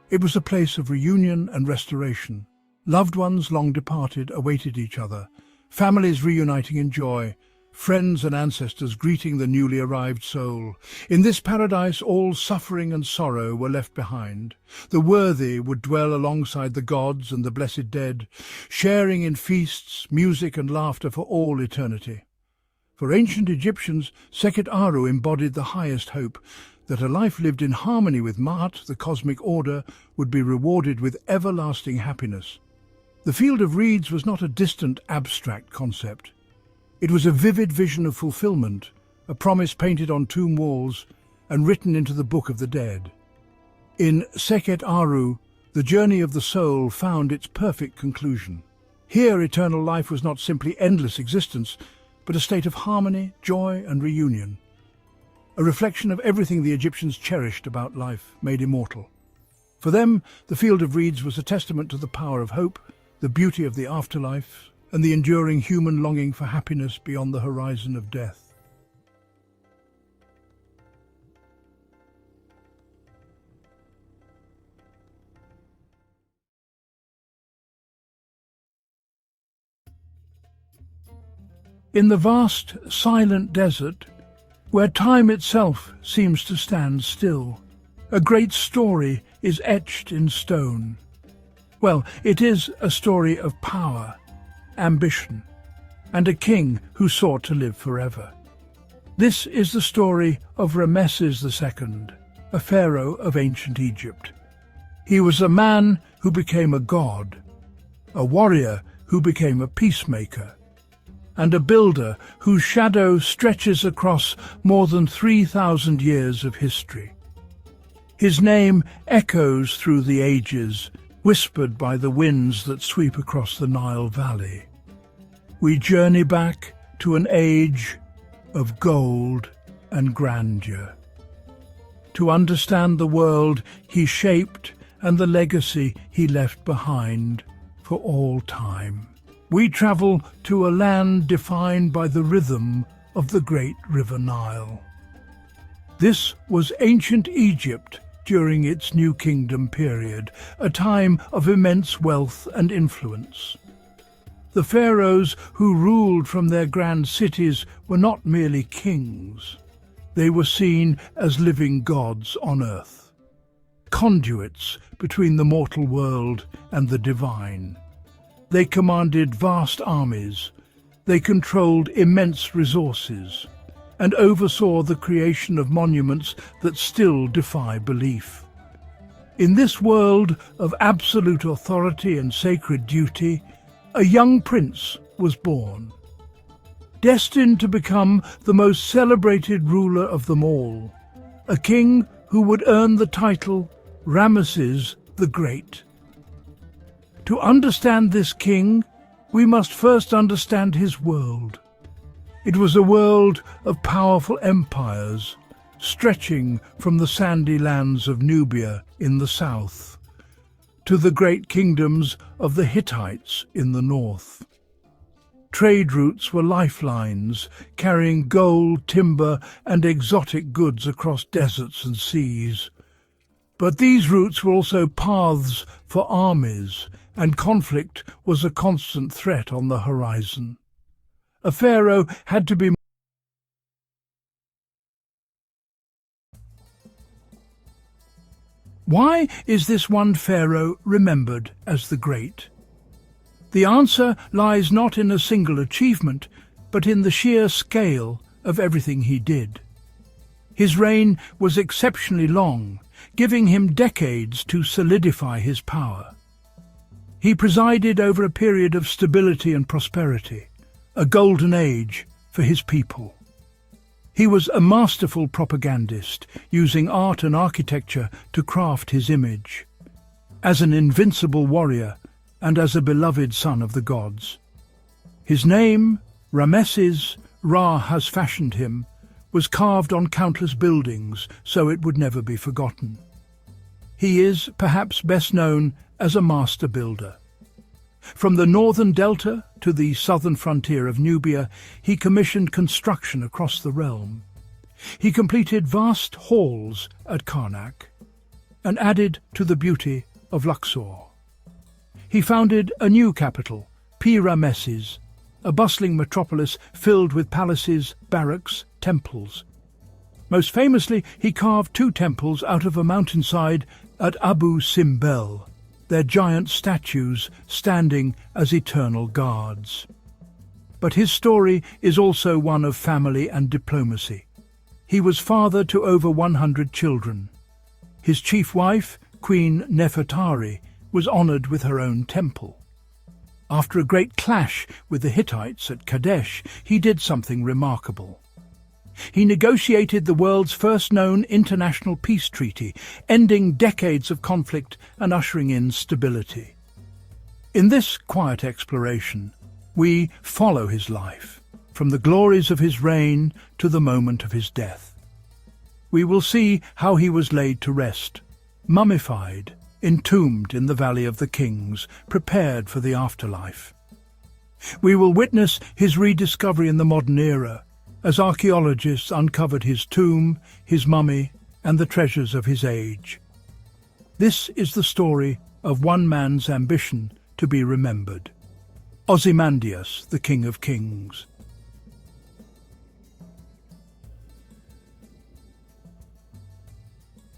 It was a place of reunion and restoration. Loved ones long departed awaited each other, families reuniting in joy, friends and ancestors greeting the newly arrived soul. In this paradise, all suffering and sorrow were left behind. The worthy would dwell alongside the gods and the blessed dead, sharing in feasts, music and laughter for all eternity. For ancient Egyptians, Sekhet Aru embodied the highest hope, that a life lived in harmony with Ma'at, the cosmic order, would be rewarded with everlasting happiness. The field of reeds was not a distant, abstract concept. It was a vivid vision of fulfillment, a promise painted on tomb walls and written into the Book of the Dead. In Sekhet Aru, the journey of the soul found its perfect conclusion. Here, eternal life was not simply endless existence, but a state of harmony, joy and reunion. A reflection of everything the Egyptians cherished about life, made immortal. For them, the field of reeds was a testament to the power of hope, the beauty of the afterlife, and the enduring human longing for happiness beyond the horizon of death. In the vast, silent desert, where time itself seems to stand still, a great story is etched in stone. Well, it is a story of power, ambition, and a king who sought to live forever. This is the story of Ramses II, a pharaoh of ancient Egypt. He was a man who became a god, a warrior who became a peacemaker, and a builder whose shadow stretches across more than 3,000 years of history. His name echoes through the ages, whispered by the winds that sweep across the Nile Valley. We journey back to an age of gold and grandeur. To understand the world he shaped and the legacy he left behind for all time, we travel to a land defined by the rhythm of the great River Nile. This was ancient Egypt during its New Kingdom period, a time of immense wealth and influence. The pharaohs who ruled from their grand cities were not merely kings. They were seen as living gods on earth, conduits between the mortal world and the divine. They commanded vast armies, they controlled immense resources, and oversaw the creation of monuments that still defy belief. In this world of absolute authority and sacred duty, a young prince was born, destined to become the most celebrated ruler of them all, a king who would earn the title Ramses the Great. To understand this king, we must first understand his world. It was a world of powerful empires, stretching from the sandy lands of Nubia in the south to the great kingdoms of the Hittites in the north. Trade routes were lifelines, carrying gold, timber, and exotic goods across deserts and seas. But these routes were also paths for armies, and conflict was a constant threat on the horizon. A pharaoh had to be Why is this one pharaoh remembered as the Great? The answer lies not in a single achievement, but in the sheer scale of everything he did. His reign was exceptionally long, giving him decades to solidify his power. He presided over a period of stability and prosperity, a golden age for his people. He was a masterful propagandist, using art and architecture to craft his image, as an invincible warrior and as a beloved son of the gods. His name, Ramesses, Ra has fashioned him, was carved on countless buildings, so it would never be forgotten. He is perhaps best known as a master builder. From the northern delta to the southern frontier of Nubia, he commissioned construction across the realm. He completed vast halls at Karnak and added to the beauty of Luxor. He founded a new capital, Ramesses, a bustling metropolis filled with palaces, barracks, temples. Most famously, he carved 2 temples out of a mountainside at Abu Simbel, their giant statues standing as eternal guards. But his story is also one of family and diplomacy. He was father to over 100 children. His chief wife, Queen Nefertari, was honoured with her own temple. After a great clash with the Hittites at Kadesh, he did something remarkable. He negotiated the world's first known international peace treaty, ending decades of conflict and ushering in stability. In this quiet exploration, we follow his life, from the glories of his reign to the moment of his death. We will see how he was laid to rest, mummified, entombed in the Valley of the Kings, prepared for the afterlife. We will witness his rediscovery in the modern era, as archaeologists uncovered his tomb, his mummy, and the treasures of his age. This is the story of one man's ambition to be remembered, Ozymandias, the King of Kings.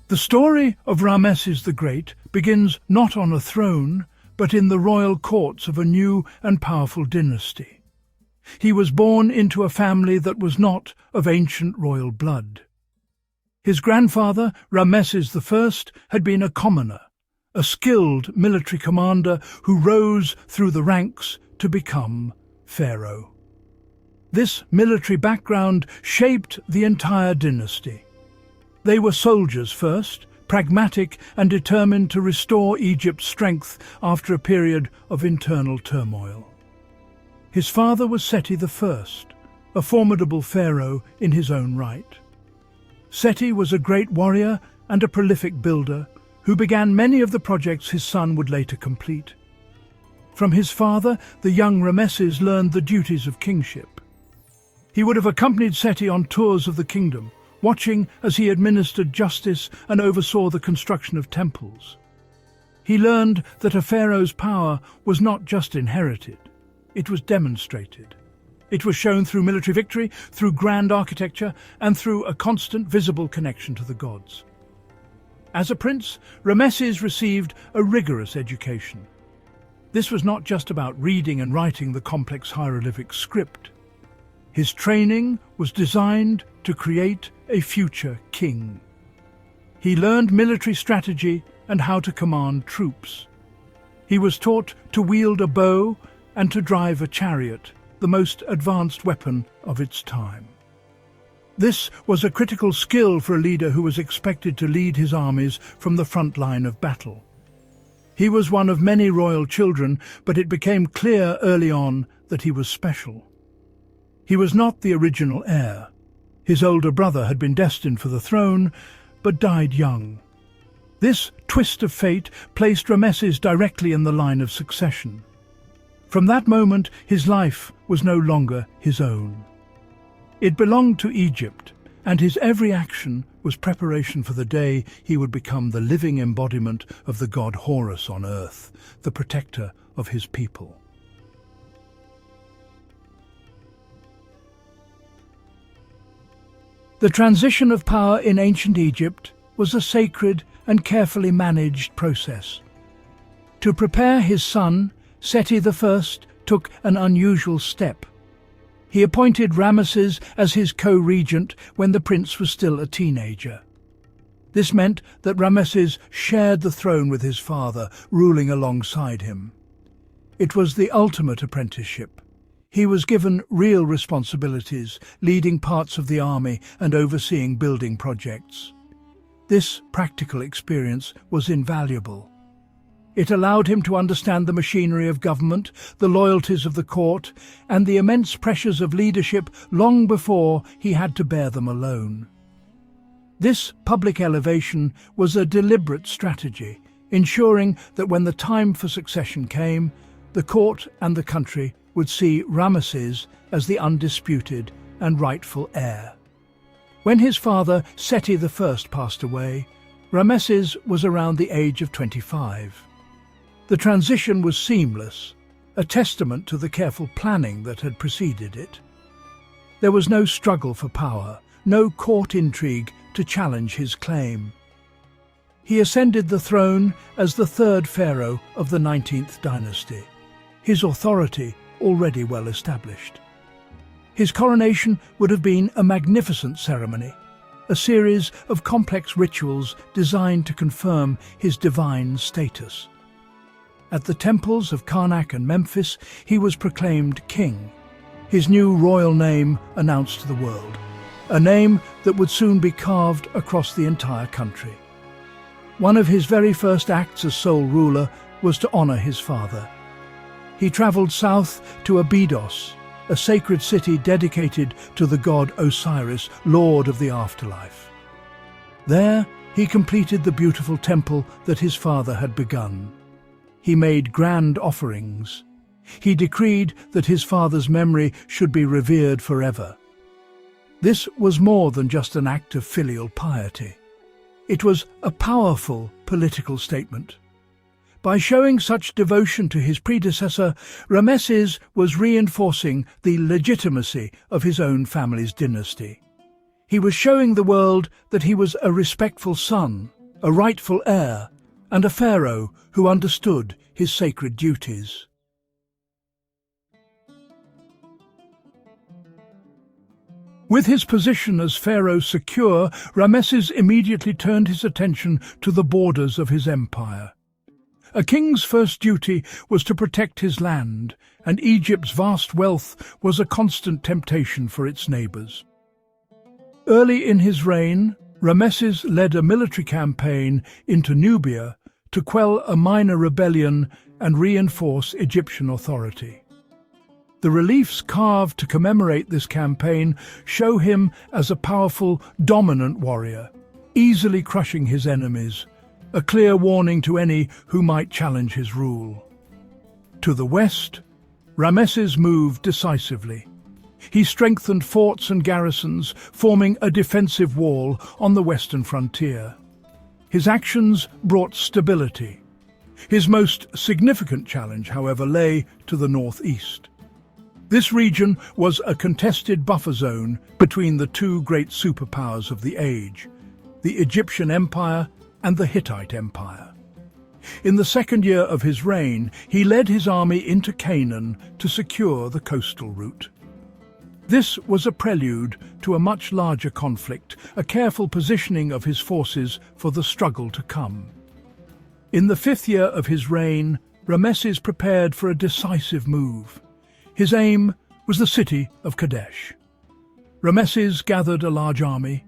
The story of Ramesses the Great begins not on a throne, but in the royal courts of a new and powerful dynasty. He was born into a family that was not of ancient royal blood. His grandfather, Ramesses I, had been a commoner, a skilled military commander who rose through the ranks to become pharaoh. This military background shaped the entire dynasty. They were soldiers first, pragmatic and determined to restore Egypt's strength after a period of internal turmoil. His father was Seti I, a formidable pharaoh in his own right. Seti was a great warrior and a prolific builder who began many of the projects his son would later complete. From his father, the young Ramesses learned the duties of kingship. He would have accompanied Seti on tours of the kingdom, watching as he administered justice and oversaw the construction of temples. He learned that a pharaoh's power was not just inherited, it was demonstrated. It was shown through military victory, through grand architecture, and through a constant visible connection to the gods. As a prince, Ramesses received a rigorous education. This was not just about reading and writing the complex hieroglyphic script. His training was designed to create a future king. He learned military strategy and how to command troops. He was taught to wield a bow and to drive a chariot, the most advanced weapon of its time. This was a critical skill for a leader who was expected to lead his armies from the front line of battle. He was one of many royal children, but it became clear early on that he was special. He was not the original heir. His older brother had been destined for the throne, but died young. This twist of fate placed Ramesses directly in the line of succession. From that moment, his life was no longer his own. It belonged to Egypt, and his every action was preparation for the day he would become the living embodiment of the god Horus on earth, the protector of his people. The transition of power in ancient Egypt was a sacred and carefully managed process. To prepare his son, Seti I took an unusual step. He appointed Ramesses as his co-regent when the prince was still a teenager. This meant that Ramesses shared the throne with his father, ruling alongside him. It was the ultimate apprenticeship. He was given real responsibilities, leading parts of the army and overseeing building projects. This practical experience was invaluable. It allowed him to understand the machinery of government, the loyalties of the court, and the immense pressures of leadership long before he had to bear them alone. This public elevation was a deliberate strategy, ensuring that when the time for succession came, the court and the country would see Ramesses as the undisputed and rightful heir. When his father, Seti I, passed away, Ramesses was around the age of 25. The transition was seamless, a testament to the careful planning that had preceded it. There was no struggle for power, no court intrigue to challenge his claim. He ascended the throne as the third pharaoh of the 19th dynasty, his authority already well established. His coronation would have been a magnificent ceremony, a series of complex rituals designed to confirm his divine status. At the temples of Karnak and Memphis, he was proclaimed king. His new royal name announced to the world, a name that would soon be carved across the entire country. One of his very first acts as sole ruler was to honor his father. He traveled south to Abydos, a sacred city dedicated to the god Osiris, lord of the afterlife. There, he completed the beautiful temple that his father had begun. He made grand offerings. He decreed that his father's memory should be revered forever. This was more than just an act of filial piety. It was a powerful political statement. By showing such devotion to his predecessor, Ramesses was reinforcing the legitimacy of his own family's dynasty. He was showing the world that he was a respectful son, a rightful heir, and a pharaoh who understood his sacred duties. With his position as pharaoh secure, Ramesses immediately turned his attention to the borders of his empire. A king's first duty was to protect his land, and Egypt's vast wealth was a constant temptation for its neighbours. Early in his reign, Ramesses led a military campaign into Nubia to quell a minor rebellion and reinforce Egyptian authority. The reliefs carved to commemorate this campaign show him as a powerful, dominant warrior, easily crushing his enemies, a clear warning to any who might challenge his rule. To the west, Ramesses moved decisively. He strengthened forts and garrisons, forming a defensive wall on the western frontier. His actions brought stability. His most significant challenge, however, lay to the northeast. This region was a contested buffer zone between the two great superpowers of the age, the Egyptian Empire and the Hittite Empire. In the second year of his reign, he led his army into Canaan to secure the coastal route. This was a prelude to a much larger conflict, a careful positioning of his forces for the struggle to come. In the fifth year of his reign, Ramesses prepared for a decisive move. His aim was the city of Kadesh. Ramesses gathered a large army.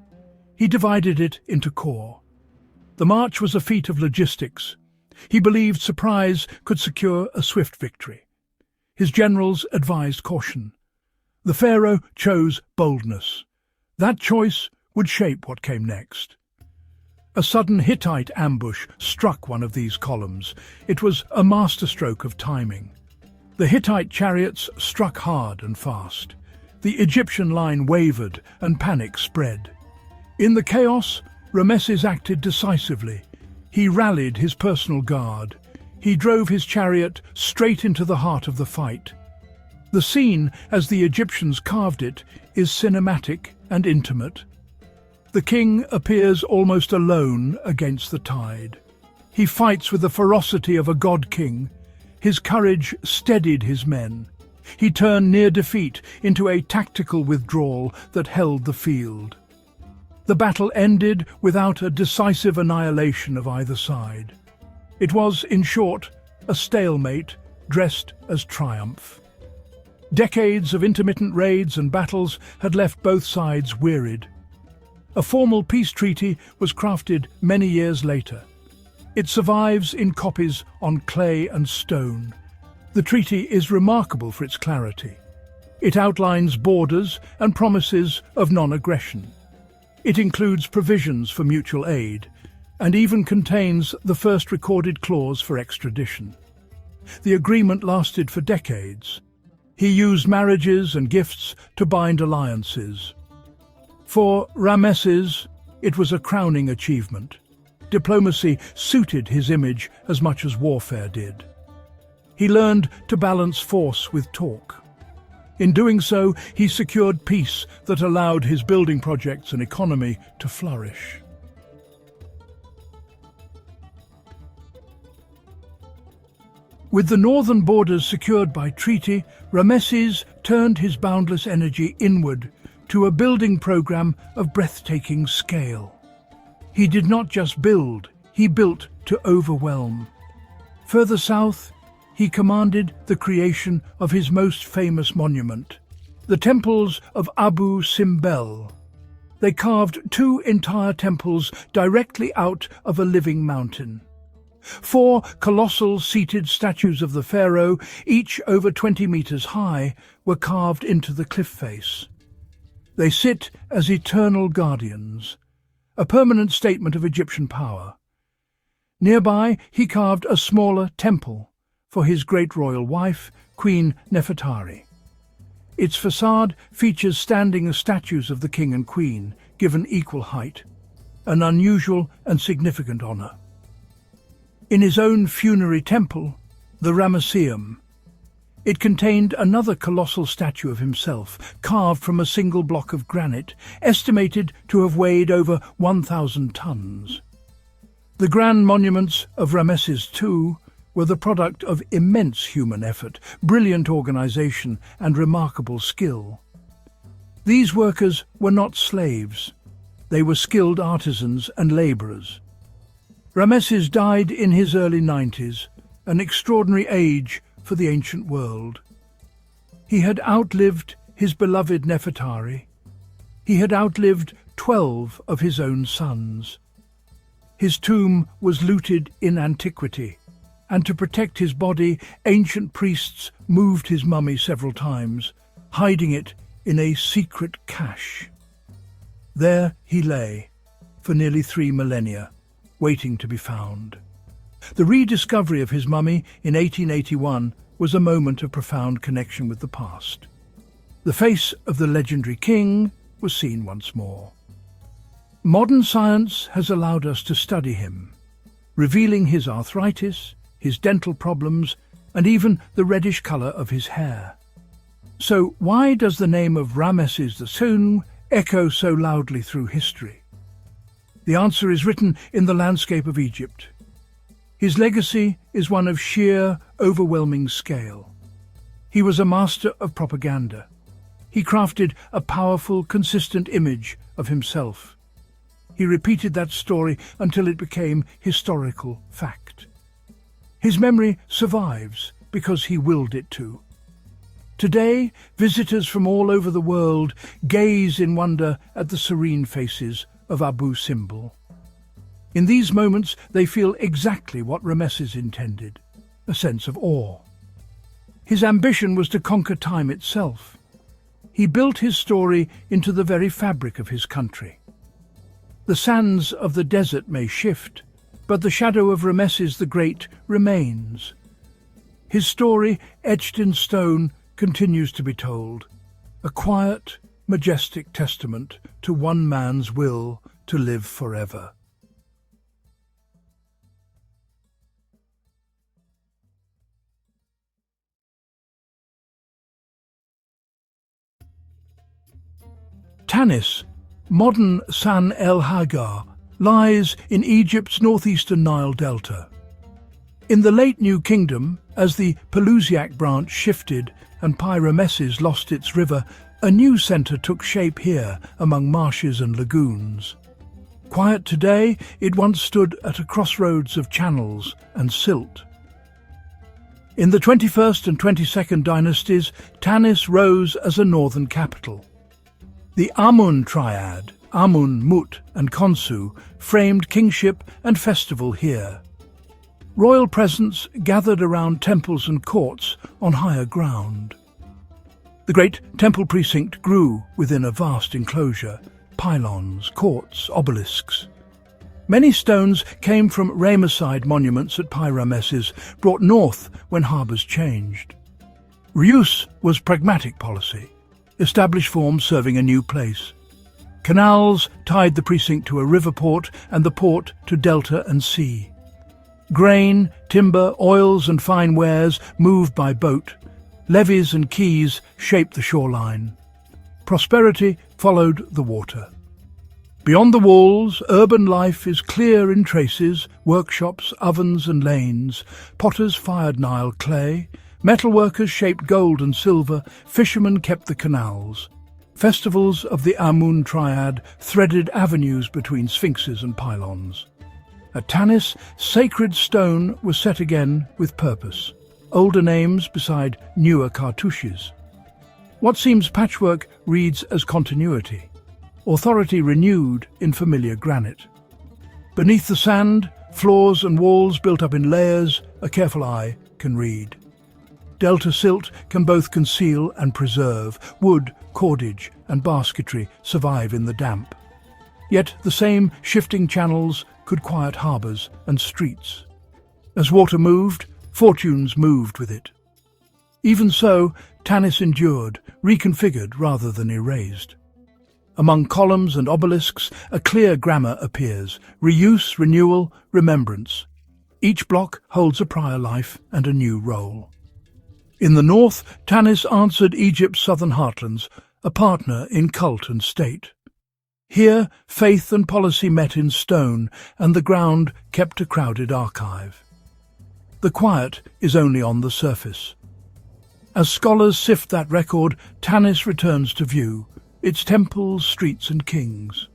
He divided it into corps. The march was a feat of logistics. He believed surprise could secure a swift victory. His generals advised caution. The pharaoh chose boldness. That choice would shape what came next. A sudden Hittite ambush struck one of these columns. It was a masterstroke of timing. The Hittite chariots struck hard and fast. The Egyptian line wavered and panic spread. In the chaos, Ramesses acted decisively. He rallied his personal guard. He drove his chariot straight into the heart of the fight. The scene, as the Egyptians carved it, is cinematic and intimate. The king appears almost alone against the tide. He fights with the ferocity of a god-king. His courage steadied his men. He turned near defeat into a tactical withdrawal that held the field. The battle ended without a decisive annihilation of either side. It was, in short, a stalemate dressed as triumph. Decades of intermittent raids and battles had left both sides wearied. A formal peace treaty was crafted many years later. It survives in copies on clay and stone. The treaty is remarkable for its clarity. It outlines borders and promises of non-aggression. It includes provisions for mutual aid, and even contains the first recorded clause for extradition. The agreement lasted for decades. He used marriages and gifts to bind alliances. For Ramesses, it was a crowning achievement. Diplomacy suited his image as much as warfare did. He learned to balance force with talk. In doing so, he secured peace that allowed his building projects and economy to flourish. With the northern borders secured by treaty, Ramesses turned his boundless energy inward to a building program of breathtaking scale. He did not just build, he built to overwhelm. Further south, he commanded the creation of his most famous monument, the temples of Abu Simbel. They carved two entire temples directly out of a living mountain. 4 colossal seated statues of the pharaoh, each over 20 meters high, were carved into the cliff face. They sit as eternal guardians, a permanent statement of Egyptian power. Nearby, he carved a smaller temple for his great royal wife, Queen Nefertari. Its facade features standing statues of the king and queen, given equal height, an unusual and significant honor. In his own funerary temple, the Ramesseum, it contained another colossal statue of himself, carved from a single block of granite, estimated to have weighed over 1,000 tons. The grand monuments of Ramesses II were the product of immense human effort, brilliant organization, and remarkable skill. These workers were not slaves. They were skilled artisans and laborers. Ramesses died in his early 90s, an extraordinary age for the ancient world. He had outlived his beloved Nefertari. He had outlived 12 of his own sons. His tomb was looted in antiquity, and to protect his body, ancient priests moved his mummy several times, hiding it in a secret cache. There he lay, for nearly 3 millennia, waiting to be found. The rediscovery of his mummy in 1881 was a moment of profound connection with the past. The face of the legendary king was seen once more. Modern science has allowed us to study him, revealing his arthritis, his dental problems, and even the reddish colour of his hair. So why does the name of Ramses II echo so loudly through history? The answer is written in the landscape of Egypt. His legacy is one of sheer, overwhelming scale. He was a master of propaganda. He crafted a powerful, consistent image of himself. He repeated that story until it became historical fact. His memory survives because he willed it to. Today, visitors from all over the world gaze in wonder at the serene faces of Abu Simbel. In these moments, they feel exactly what Ramesses intended, a sense of awe. His ambition was to conquer time itself. He built his story into the very fabric of his country. The sands of the desert may shift, but the shadow of Ramesses the Great remains. His story, etched in stone, continues to be told, a quiet, majestic testament to one man's will to live forever. Tanis, modern San el Hagar, lies in Egypt's northeastern Nile Delta. In the late New Kingdom, as the Pelusiac branch shifted and Pi-Ramesses lost its river, a new centre took shape here among marshes and lagoons. Quiet today, it once stood at a crossroads of channels and silt. In the 21st and 22nd dynasties, Tanis rose as a northern capital. The Amun triad, Amun, Mut and Khonsu, framed kingship and festival here. Royal presence gathered around temples and courts on higher ground. The great temple precinct grew within a vast enclosure, pylons, courts, obelisks. Many stones came from Ramesside monuments at Pi-Ramesses, brought north when harbours changed. Reuse was pragmatic policy, established forms serving a new place. Canals tied the precinct to a river port and the port to delta and sea. Grain, timber, oils and fine wares moved by boat. Levees and quays shaped the shoreline. Prosperity followed the water. Beyond the walls, urban life is clear in traces, workshops, ovens and lanes. Potters fired Nile clay. Metalworkers shaped gold and silver. Fishermen kept the canals. Festivals of the Amun triad threaded avenues between sphinxes and pylons. At Tanis, sacred stone was set again with purpose. Older names beside newer cartouches. What seems patchwork reads as continuity. Authority renewed in familiar granite. Beneath the sand, floors and walls built up in layers, a careful eye can read. Delta silt can both conceal and preserve. Wood, cordage and basketry survive in the damp. Yet the same shifting channels could quiet harbours and streets. As water moved, fortunes moved with it. Even so, Tanis endured, reconfigured rather than erased. Among columns and obelisks, a clear grammar appears: reuse, renewal, remembrance. Each block holds a prior life and a new role. In the north, Tanis answered Egypt's southern heartlands, a partner in cult and state. Here, faith and policy met in stone, and the ground kept a crowded archive. The quiet is only on the surface. As scholars sift that record, Tanis returns to view, its temples, streets and kings.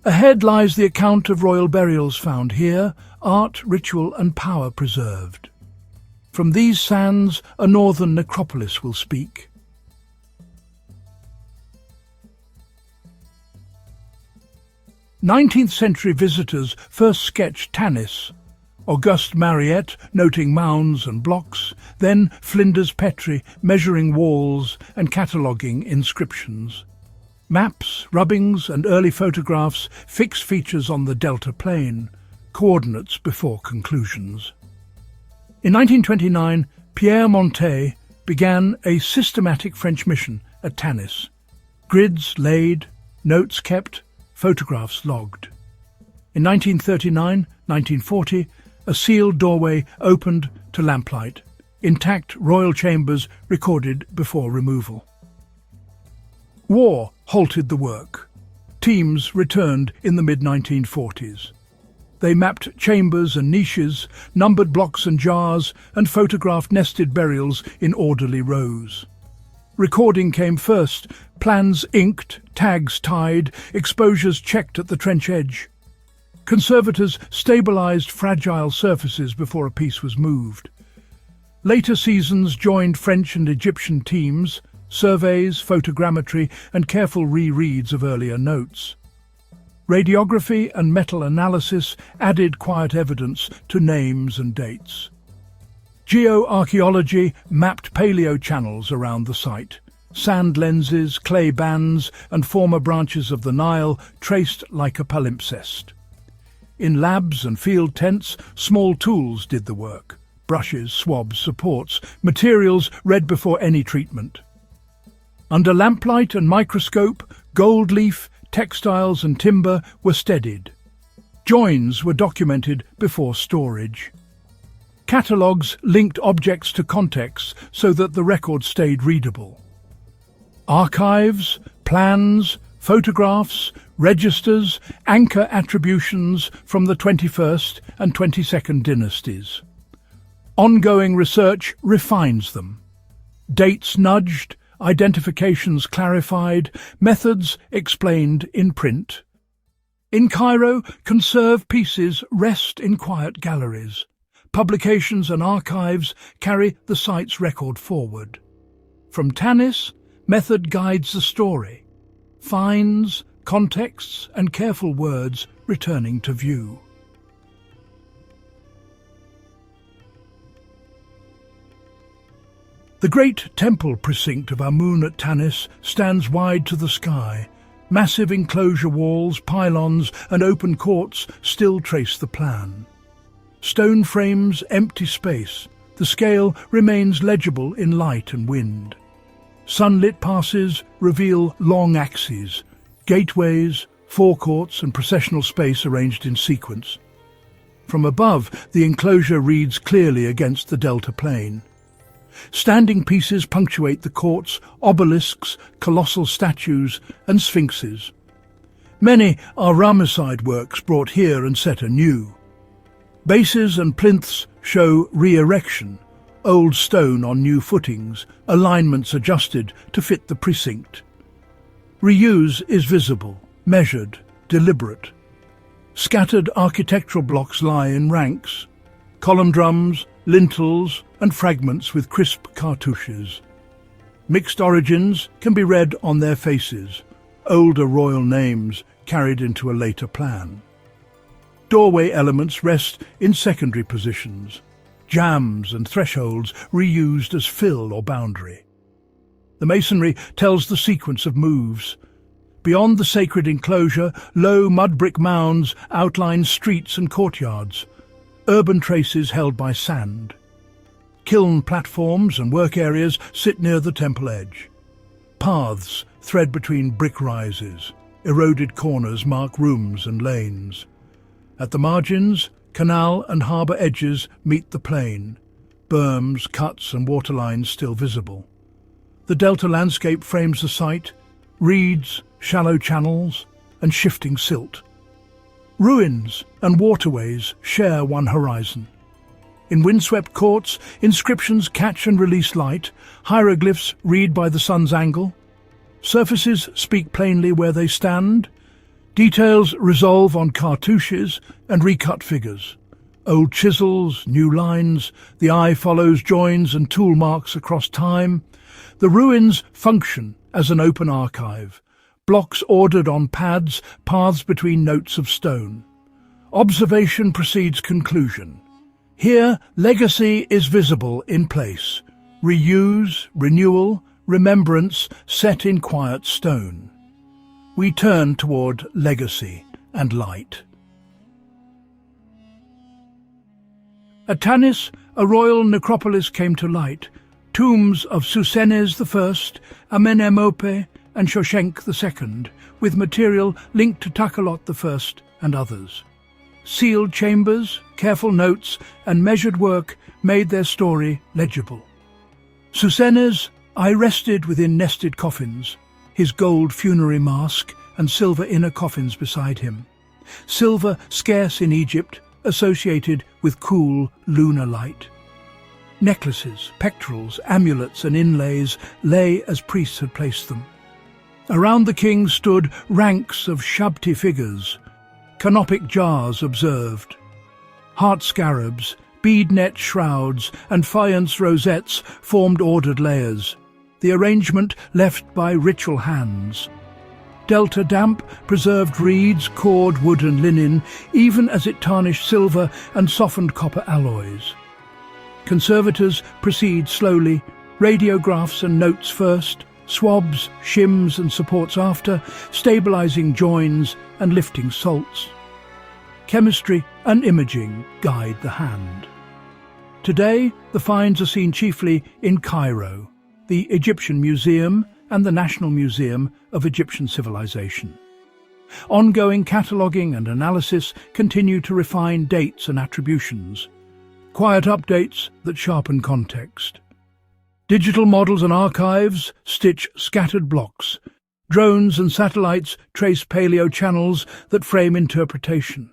Ahead lies the account of royal burials found here, art, ritual and power preserved. From these sands, a northern necropolis will speak. 19th century visitors first sketched Tanis, Auguste Mariette noting mounds and blocks, then Flinders Petrie measuring walls and cataloguing inscriptions. Maps, rubbings and early photographs fix features on the delta plane, coordinates before conclusions. In 1929, Pierre Montet began a systematic French mission at Tanis. Grids laid, notes kept, photographs logged. In 1939-1940, a sealed doorway opened to lamplight, intact royal chambers recorded before removal. War halted the work. Teams returned in the mid-1940s. They mapped chambers and niches, numbered blocks and jars, and photographed nested burials in orderly rows. Recording came first, plans inked, tags tied, exposures checked at the trench edge. Conservators stabilized fragile surfaces before a piece was moved. Later seasons joined French and Egyptian teams, surveys, photogrammetry, and careful rereads of earlier notes. Radiography and metal analysis added quiet evidence to names and dates. Geoarchaeology mapped paleo-channels around the site. Sand lenses, clay bands, and former branches of the Nile traced like a palimpsest. In labs and field tents, small tools did the work. Brushes, swabs, supports, materials read before any treatment. Under lamplight and microscope, gold leaf, textiles and timber were steadied. Joins were documented before storage. Catalogues linked objects to contexts so that the record stayed readable. Archives, plans, photographs, registers anchor attributions from the 21st and 22nd dynasties. Ongoing research refines them. Dates nudged, identifications clarified, methods explained in print. In Cairo, conserved pieces rest in quiet galleries. Publications and archives carry the site's record forward. From Tanis, method guides the story. Finds, contexts and careful words returning to view. The great temple precinct of Amun at Tanis stands wide to the sky. Massive enclosure walls, pylons and open courts still trace the plan. Stone frames empty space. The scale remains legible in light and wind. Sunlit passes reveal long axes, gateways, forecourts and processional space arranged in sequence. From above, the enclosure reads clearly against the delta plane. Standing pieces punctuate the courts, obelisks, colossal statues and sphinxes. Many are Ramesside works brought here and set anew. Bases and plinths show re-erection, old stone on new footings, alignments adjusted to fit the precinct. Reuse is visible, measured, deliberate. Scattered architectural blocks lie in ranks, column drums, lintels and fragments with crisp cartouches. Mixed origins can be read on their faces, older royal names carried into a later plan. Doorway elements rest in secondary positions, jambs and thresholds reused as fill or boundary. The masonry tells the sequence of moves. Beyond the sacred enclosure, low mud brick mounds outline streets and courtyards, urban traces held by sand. Kiln platforms and work areas sit near the temple edge. Paths thread between brick rises. Eroded corners mark rooms and lanes. At the margins, canal and harbour edges meet the plain. Berms, cuts and waterlines still visible. The delta landscape frames the site, reeds, shallow channels and shifting silt. Ruins and waterways share one horizon. In windswept courts, inscriptions catch and release light, hieroglyphs read by the sun's angle. Surfaces speak plainly where they stand. Details resolve on cartouches and recut figures. Old chisels, new lines, the eye follows joins and tool marks across time. The ruins function as an open archive, blocks ordered on pads, paths between notes of stone. Observation precedes conclusion. Here, legacy is visible in place. Reuse, renewal, remembrance set in quiet stone. We turn toward legacy and light. At Tanis, a royal necropolis came to light. Tombs of Susenes I, Amenemope, and Shoshenq II, with material linked to Takalot I and others. Sealed chambers, careful notes, and measured work made their story legible. Susenes I rested within nested coffins, his gold funerary mask and silver inner coffins beside him. Silver scarce in Egypt, associated with cool lunar light. Necklaces, pectorals, amulets and inlays lay as priests had placed them. Around the king stood ranks of Shabti figures. Canopic jars observed. Heart scarabs, bead-net shrouds and faience rosettes formed ordered layers, the arrangement left by ritual hands. Delta damp preserved reeds, cord, wood and linen, even as it tarnished silver and softened copper alloys. Conservators proceed slowly, radiographs and notes first, swabs, shims and supports after, stabilizing joins and lifting salts. Chemistry and imaging guide the hand. Today, the finds are seen chiefly in Cairo, the Egyptian Museum and the National Museum of Egyptian Civilization. Ongoing cataloguing and analysis continue to refine dates and attributions. Quiet updates that sharpen context. Digital models and archives stitch scattered blocks. Drones and satellites trace paleo channels that frame interpretation.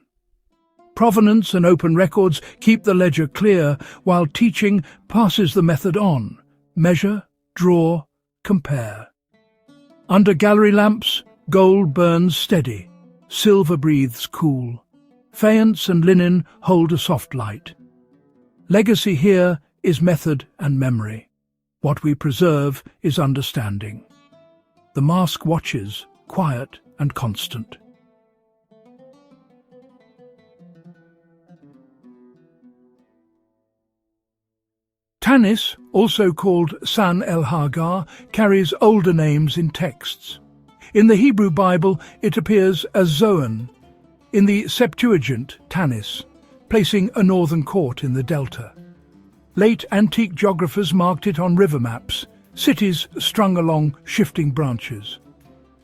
Provenance and open records keep the ledger clear, while teaching passes the method on. Measure, draw, compare. Under gallery lamps, gold burns steady, silver breathes cool. Faience and linen hold a soft light. Legacy here is method and memory. What we preserve is understanding. The mask watches, quiet and constant. Tanis, also called San el-Hagar, carries older names in texts. In the Hebrew Bible, it appears as Zoan. In the Septuagint, Tanis, placing a northern court in the delta. Late antique geographers marked it on river maps, cities strung along shifting branches.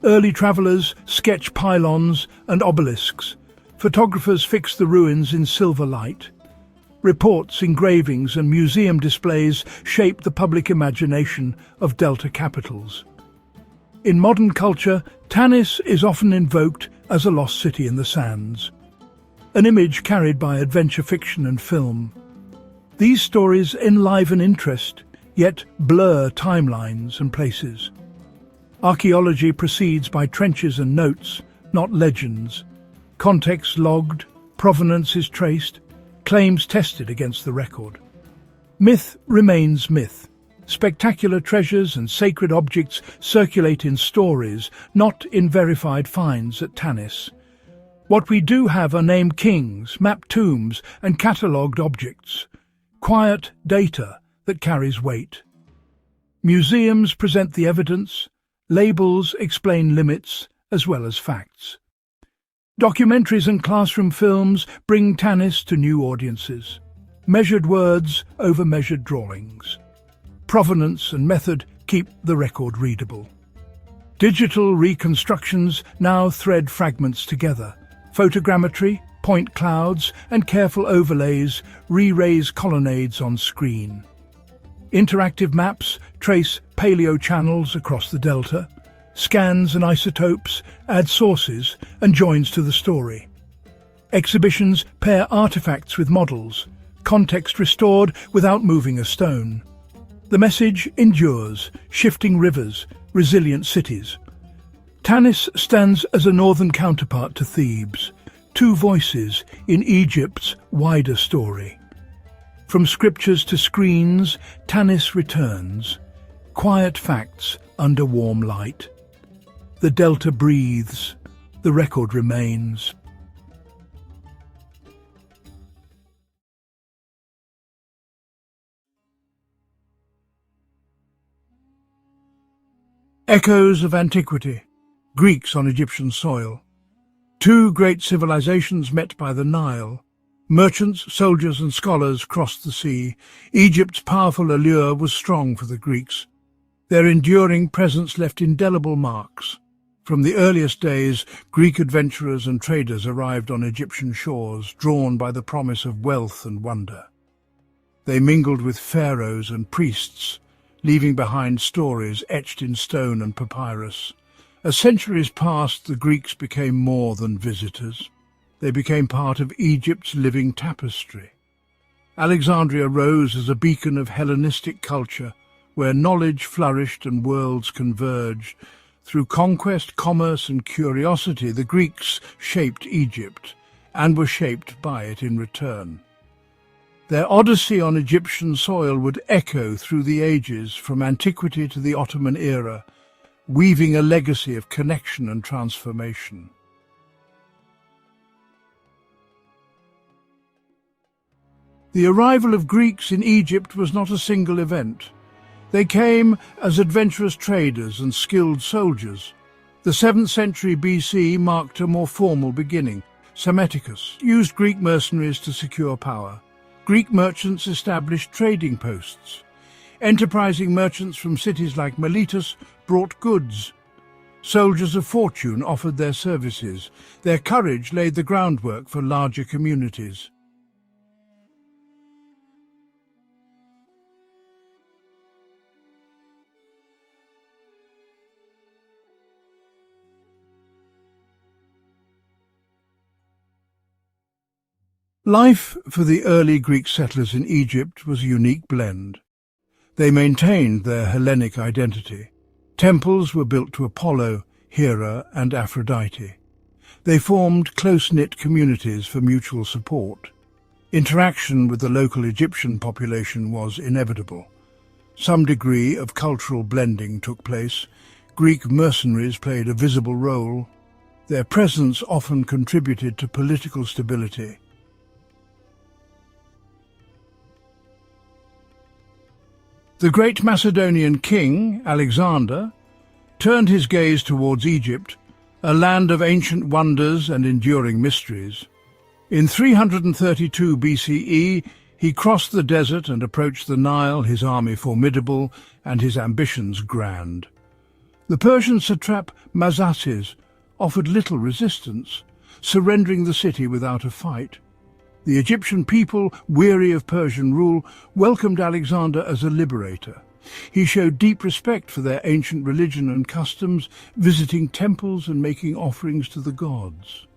Early travellers sketch pylons and obelisks. Photographers fix the ruins in silver light. Reports, engravings and museum displays shape the public imagination of delta capitals. In modern culture, Tanis is often invoked as a lost city in the sands, an image carried by adventure fiction and film. These stories enliven interest, yet blur timelines and places. Archaeology proceeds by trenches and notes, not legends. Context logged, provenance is traced, claims tested against the record. Myth remains myth. Spectacular treasures and sacred objects circulate in stories, not in verified finds at Tanis. What we do have are named kings, mapped tombs, and catalogued objects. Quiet data that carries weight. Museums present the evidence, labels explain limits as well as facts. Documentaries and classroom films bring Tanis to new audiences. Measured words over measured drawings. Provenance and method keep the record readable. Digital reconstructions now thread fragments together. Photogrammetry, point clouds, and careful overlays re-raise colonnades on screen. Interactive maps trace paleo channels across the delta. Scans and isotopes add sources and joins to the story. Exhibitions pair artifacts with models, context restored without moving a stone. The message endures, shifting rivers, resilient cities. Tanis stands as a northern counterpart to Thebes, two voices in Egypt's wider story. From scriptures to screens, Tanis returns, quiet facts under warm light. The delta breathes. The record remains. Echoes of antiquity. Greeks on Egyptian soil. Two great civilizations met by the Nile. Merchants, soldiers and scholars crossed the sea. Egypt's powerful allure was strong for the Greeks. Their enduring presence left indelible marks. From the earliest days, Greek adventurers and traders arrived on Egyptian shores, drawn by the promise of wealth and wonder. They mingled with pharaohs and priests, leaving behind stories etched in stone and papyrus. As centuries passed, the Greeks became more than visitors. They became part of Egypt's living tapestry. Alexandria rose as a beacon of Hellenistic culture, where knowledge flourished and worlds converged. Through conquest, commerce and curiosity, the Greeks shaped Egypt, and were shaped by it in return. Their odyssey on Egyptian soil would echo through the ages, from antiquity to the Ottoman era, weaving a legacy of connection and transformation. The arrival of Greeks in Egypt was not a single event. They came as adventurous traders and skilled soldiers. The 7th century BC marked a more formal beginning. Psammetichus used Greek mercenaries to secure power. Greek merchants established trading posts. Enterprising merchants from cities like Miletus brought goods. Soldiers of fortune offered their services. Their courage laid the groundwork for larger communities. Life for the early Greek settlers in Egypt was a unique blend. They maintained their Hellenic identity. Temples were built to Apollo, Hera and Aphrodite. They formed close-knit communities for mutual support. Interaction with the local Egyptian population was inevitable. Some degree of cultural blending took place. Greek mercenaries played a visible role. Their presence often contributed to political stability. The great Macedonian king, Alexander, turned his gaze towards Egypt, a land of ancient wonders and enduring mysteries. In 332 BCE, he crossed the desert and approached the Nile, his army formidable and his ambitions grand. The Persian satrap Mazatzes offered little resistance, surrendering the city without a fight. The Egyptian people, weary of Persian rule, welcomed Alexander as a liberator. He showed deep respect for their ancient religion and customs, visiting temples and making offerings to the gods.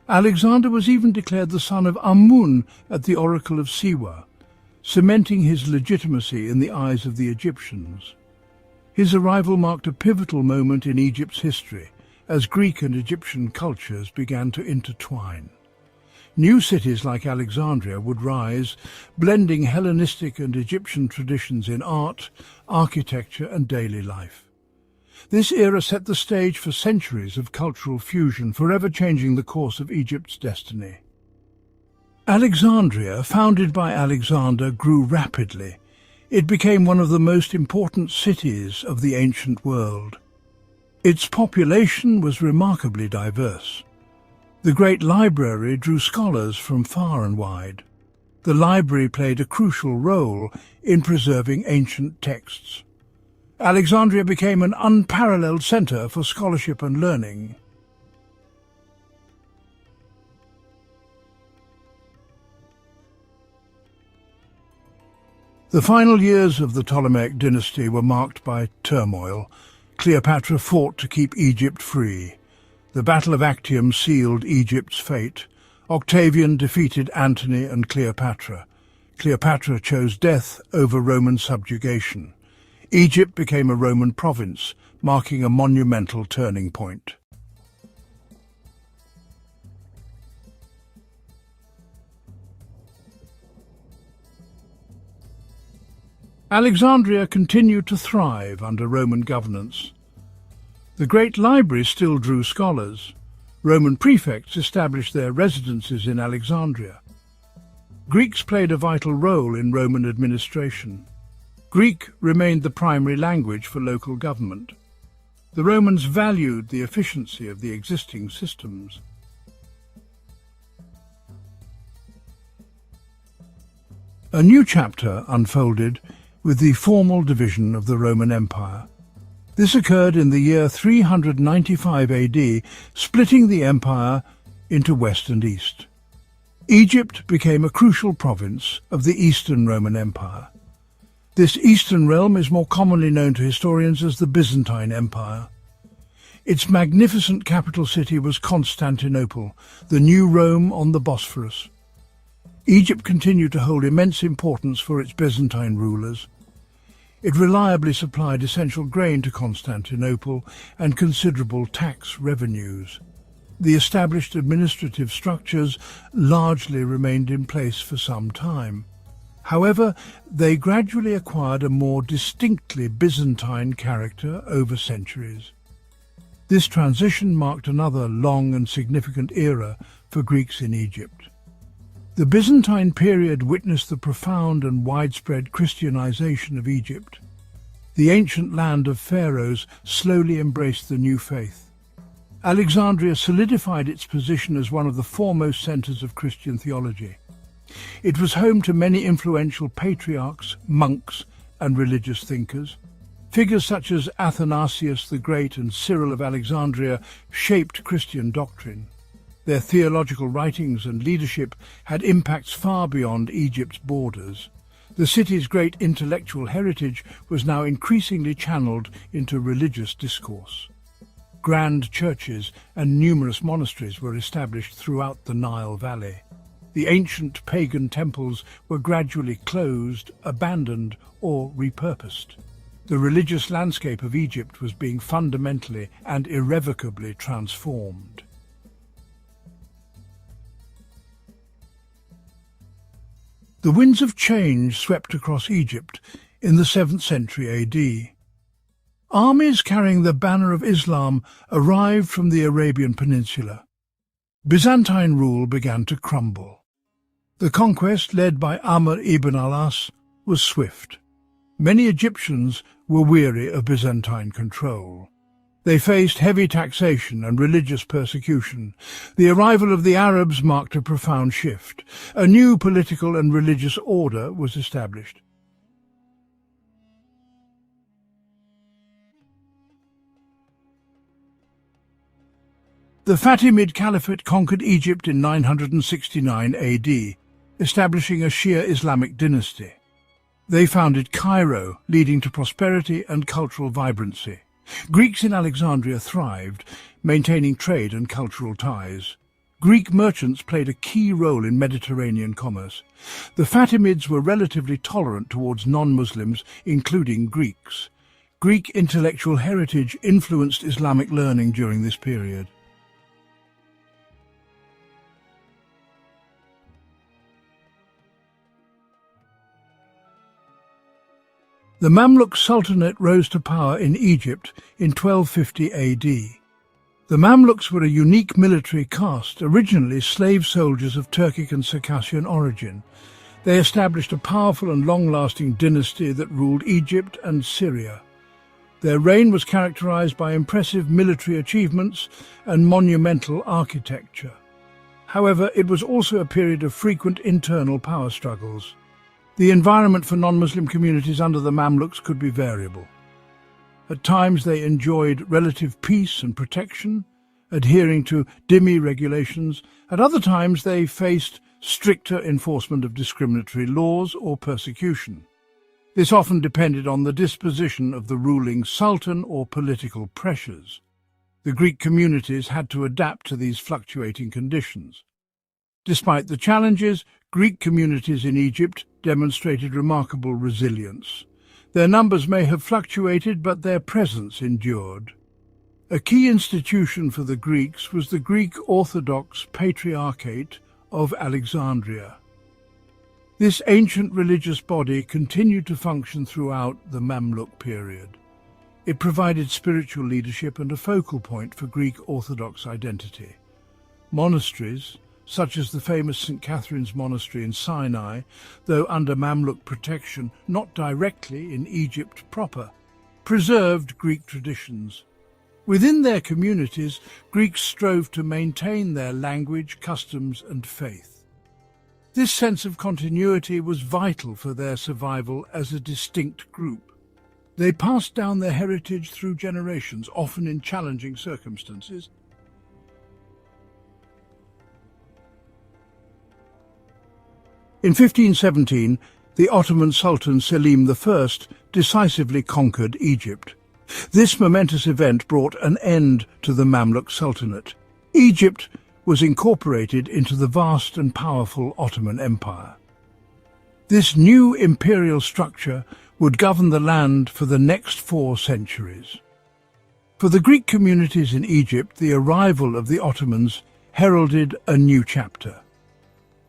Alexander was even declared the son of Amun at the oracle of Siwa, cementing his legitimacy in the eyes of the Egyptians. His arrival marked a pivotal moment in Egypt's history, as Greek and Egyptian cultures began to intertwine. New cities like Alexandria would rise, blending Hellenistic and Egyptian traditions in art, architecture and daily life. This era set the stage for centuries of cultural fusion, forever changing the course of Egypt's destiny. Alexandria, founded by Alexander, grew rapidly. It became one of the most important cities of the ancient world. Its population was remarkably diverse. The great library drew scholars from far and wide. The library played a crucial role in preserving ancient texts. Alexandria became an unparalleled centre for scholarship and learning. The final years of the Ptolemaic dynasty were marked by turmoil. Cleopatra fought to keep Egypt free. The Battle of Actium sealed Egypt's fate. Octavian defeated Antony and Cleopatra. Cleopatra chose death over Roman subjugation. Egypt became a Roman province, marking a monumental turning point. Alexandria continued to thrive under Roman governance. The great library still drew scholars. Roman prefects established their residences in Alexandria. Greeks played a vital role in Roman administration. Greek remained the primary language for local government. The Romans valued the efficiency of the existing systems. A new chapter unfolded with the formal division of the Roman Empire. This occurred in the year 395 AD, splitting the empire into west and east. Egypt became a crucial province of the Eastern Roman Empire. This eastern realm is more commonly known to historians as the Byzantine Empire. Its magnificent capital city was Constantinople, the new Rome on the Bosphorus. Egypt continued to hold immense importance for its Byzantine rulers. It reliably supplied essential grain to Constantinople and considerable tax revenues. The established administrative structures largely remained in place for some time. However, they gradually acquired a more distinctly Byzantine character over centuries. This transition marked another long and significant era for Greeks in Egypt. The Byzantine period witnessed the profound and widespread Christianization of Egypt. The ancient land of pharaohs slowly embraced the new faith. Alexandria solidified its position as one of the foremost centers of Christian theology. It was home to many influential patriarchs, monks, and religious thinkers. Figures such as Athanasius the Great and Cyril of Alexandria shaped Christian doctrine. Their theological writings and leadership had impacts far beyond Egypt's borders. The city's great intellectual heritage was now increasingly channeled into religious discourse. Grand churches and numerous monasteries were established throughout the Nile Valley. The ancient pagan temples were gradually closed, abandoned, or repurposed. The religious landscape of Egypt was being fundamentally and irrevocably transformed. The winds of change swept across Egypt in the 7th century AD. Armies carrying the banner of Islam arrived from the Arabian Peninsula. Byzantine rule began to crumble. The conquest, led by Amr ibn al-As, was swift. Many Egyptians were weary of Byzantine control. They faced heavy taxation and religious persecution. The arrival of the Arabs marked a profound shift. A new political and religious order was established. The Fatimid Caliphate conquered Egypt in 969 AD, establishing a Shia Islamic dynasty. They founded Cairo, leading to prosperity and cultural vibrancy. Greeks in Alexandria thrived, maintaining trade and cultural ties. Greek merchants played a key role in Mediterranean commerce. The Fatimids were relatively tolerant towards non-Muslims, including Greeks. Greek intellectual heritage influenced Islamic learning during this period. The Mamluk Sultanate rose to power in Egypt in 1250 AD. The Mamluks were a unique military caste, originally slave soldiers of Turkic and Circassian origin. They established a powerful and long-lasting dynasty that ruled Egypt and Syria. Their reign was characterized by impressive military achievements and monumental architecture. However, it was also a period of frequent internal power struggles. The environment for non-Muslim communities under the Mamluks could be variable. At times they enjoyed relative peace and protection, adhering to dhimmi regulations. At other times they faced stricter enforcement of discriminatory laws or persecution. This often depended on the disposition of the ruling sultan or political pressures. The Greek communities had to adapt to these fluctuating conditions. Despite the challenges, Greek communities in Egypt demonstrated remarkable resilience. Their numbers may have fluctuated, but their presence endured. A key institution for the Greeks was the Greek Orthodox Patriarchate of Alexandria. This ancient religious body continued to function throughout the Mamluk period. It provided spiritual leadership and a focal point for Greek Orthodox identity. Monasteries, such as the famous St. Catherine's Monastery in Sinai, though under Mamluk protection, not directly in Egypt proper, preserved Greek traditions. Within their communities, Greeks strove to maintain their language, customs, and faith. This sense of continuity was vital for their survival as a distinct group. They passed down their heritage through generations, often in challenging circumstances. In 1517, the Ottoman Sultan Selim I decisively conquered Egypt. This momentous event brought an end to the Mamluk Sultanate. Egypt was incorporated into the vast and powerful Ottoman Empire. This new imperial structure would govern the land for the next 4 centuries. For the Greek communities in Egypt, the arrival of the Ottomans heralded a new chapter.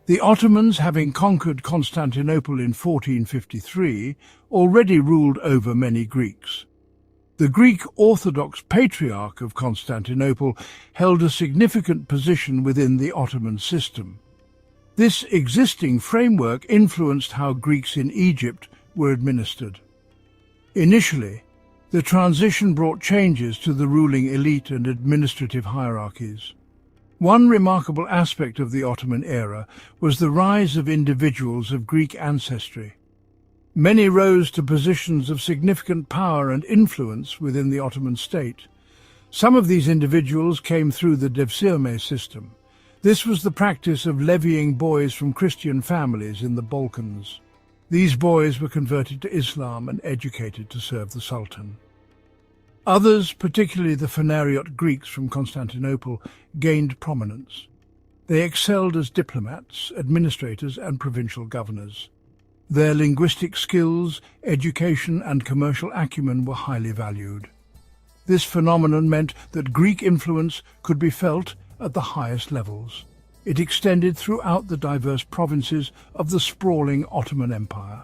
The Ottomans, having conquered Constantinople in 1453, already ruled over many Greeks. The Greek Orthodox Patriarch of Constantinople held a significant position within the Ottoman system. This existing framework influenced how Greeks in Egypt were administered. Initially, the transition brought changes to the ruling elite and administrative hierarchies. One remarkable aspect of the Ottoman era was the rise of individuals of Greek ancestry. Many rose to positions of significant power and influence within the Ottoman state. Some of these individuals came through the devşirme system. This was the practice of levying boys from Christian families in the Balkans. These boys were converted to Islam and educated to serve the Sultan. Others, particularly the Phanariot Greeks from Constantinople, gained prominence. They excelled as diplomats, administrators, and provincial governors. Their linguistic skills, education, and commercial acumen were highly valued. This phenomenon meant that Greek influence could be felt at the highest levels. It extended throughout the diverse provinces of the sprawling Ottoman Empire.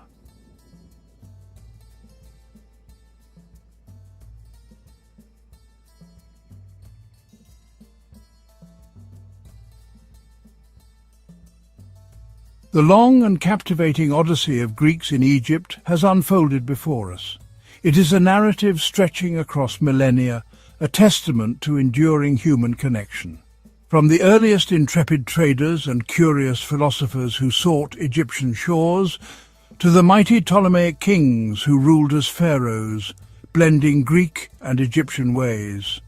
The long and captivating odyssey of Greeks in Egypt has unfolded before us. It is a narrative stretching across millennia, a testament to enduring human connection. From the earliest intrepid traders and curious philosophers who sought Egyptian shores, to the mighty Ptolemaic kings who ruled as pharaohs, blending Greek and Egyptian ways.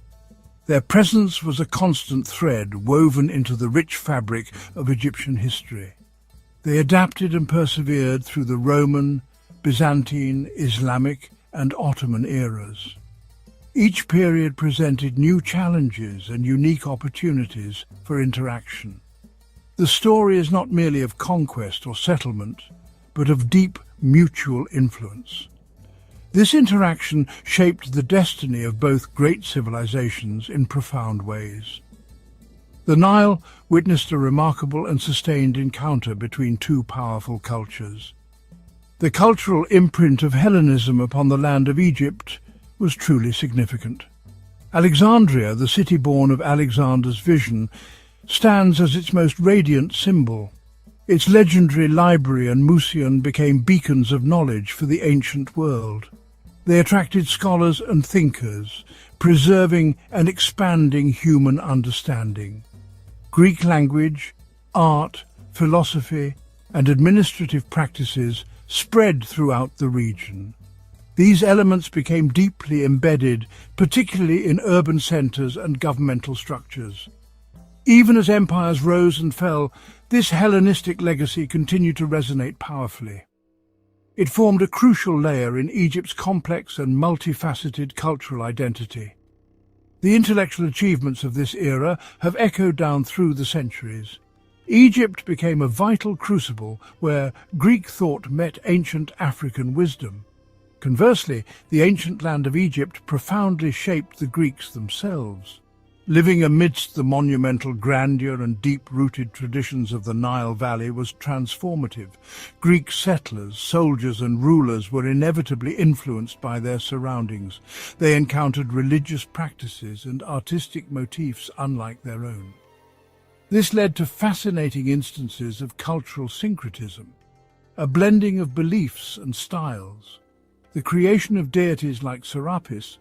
Their presence was a constant thread woven into the rich fabric of Egyptian history. They adapted and persevered through the Roman, Byzantine, Islamic, and Ottoman eras. Each period presented new challenges and unique opportunities for interaction. The story is not merely of conquest or settlement, but of deep mutual influence. This interaction shaped the destiny of both great civilizations in profound ways. The Nile witnessed a remarkable and sustained encounter between two powerful cultures. The cultural imprint of Hellenism upon the land of Egypt was truly significant. Alexandria, the city born of Alexander's vision, stands as its most radiant symbol. Its legendary library and museum became beacons of knowledge for the ancient world. They attracted scholars and thinkers, preserving and expanding human understanding. Greek language, art, philosophy, and administrative practices spread throughout the region. These elements became deeply embedded, particularly in urban centers and governmental structures. Even as empires rose and fell, this Hellenistic legacy continued to resonate powerfully. It formed a crucial layer in Egypt's complex and multifaceted cultural identity. The intellectual achievements of this era have echoed down through the centuries. Egypt became a vital crucible where Greek thought met ancient African wisdom. Conversely, the ancient land of Egypt profoundly shaped the Greeks themselves. Living amidst the monumental grandeur and deep-rooted traditions of the Nile Valley was transformative. Greek settlers, soldiers and rulers were inevitably influenced by their surroundings. They encountered religious practices and artistic motifs unlike their own. This led to fascinating instances of cultural syncretism, a blending of beliefs and styles. The creation of deities like Serapis,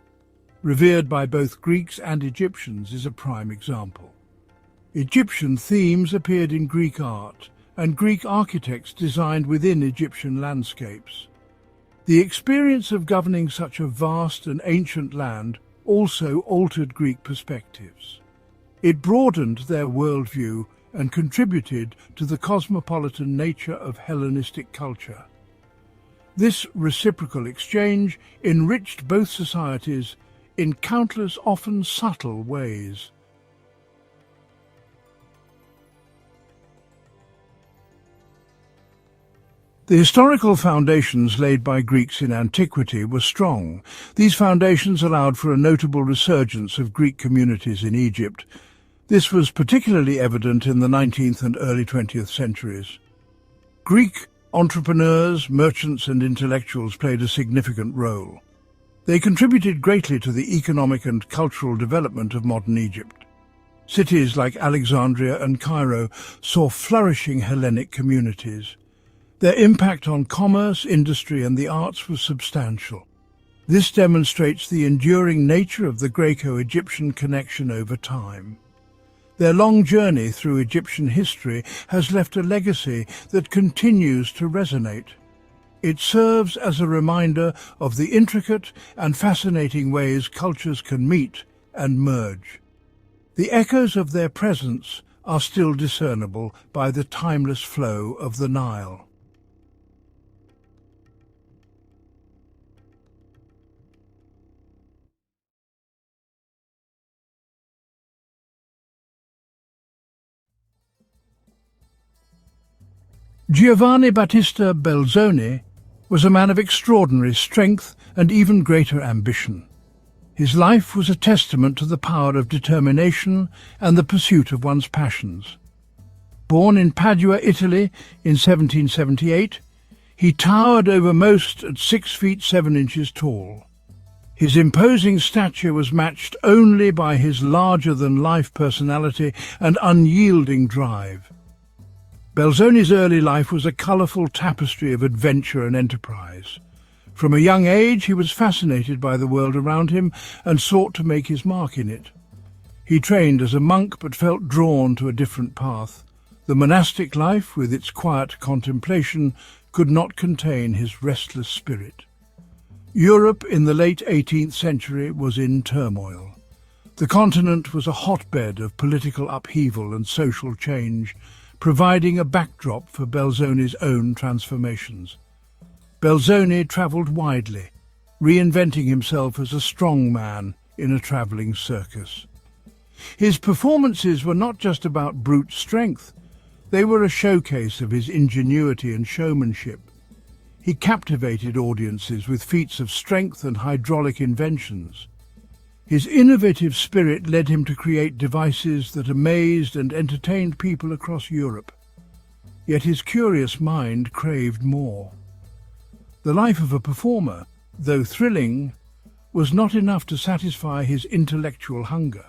revered by both Greeks and Egyptians, is a prime example. Egyptian themes appeared in Greek art, and Greek architects designed within Egyptian landscapes. The experience of governing such a vast and ancient land also altered Greek perspectives. It broadened their worldview and contributed to the cosmopolitan nature of Hellenistic culture. This reciprocal exchange enriched both societies in countless, often subtle ways. The historical foundations laid by Greeks in antiquity were strong. These foundations allowed for a notable resurgence of Greek communities in Egypt. This was particularly evident in the 19th and early 20th centuries. Greek entrepreneurs, merchants and intellectuals played a significant role. They contributed greatly to the economic and cultural development of modern Egypt. Cities like Alexandria and Cairo saw flourishing Hellenic communities. Their impact on commerce, industry and the arts was substantial. This demonstrates the enduring nature of the Greco-Egyptian connection over time. Their long journey through Egyptian history has left a legacy that continues to resonate. It serves as a reminder of the intricate and fascinating ways cultures can meet and merge. The echoes of their presence are still discernible by the timeless flow of the Nile. Giovanni Battista Belzoni was a man of extraordinary strength and even greater ambition. His life was a testament to the power of determination and the pursuit of one's passions. Born in Padua, Italy in 1778, he towered over most at 6 feet 7 inches tall. His imposing stature was matched only by his larger-than-life personality and unyielding drive. Belzoni's early life was a colourful tapestry of adventure and enterprise. From a young age, he was fascinated by the world around him and sought to make his mark in it. He trained as a monk but felt drawn to a different path. The monastic life, with its quiet contemplation, could not contain his restless spirit. Europe in the late 18th century was in turmoil. The continent was a hotbed of political upheaval and social change, providing a backdrop for Belzoni's own transformations. Belzoni travelled widely, reinventing himself as a strong man in a travelling circus. His performances were not just about brute strength, they were a showcase of his ingenuity and showmanship. He captivated audiences with feats of strength and hydraulic inventions. His innovative spirit led him to create devices that amazed and entertained people across Europe. Yet his curious mind craved more. The life of a performer, though thrilling, was not enough to satisfy his intellectual hunger.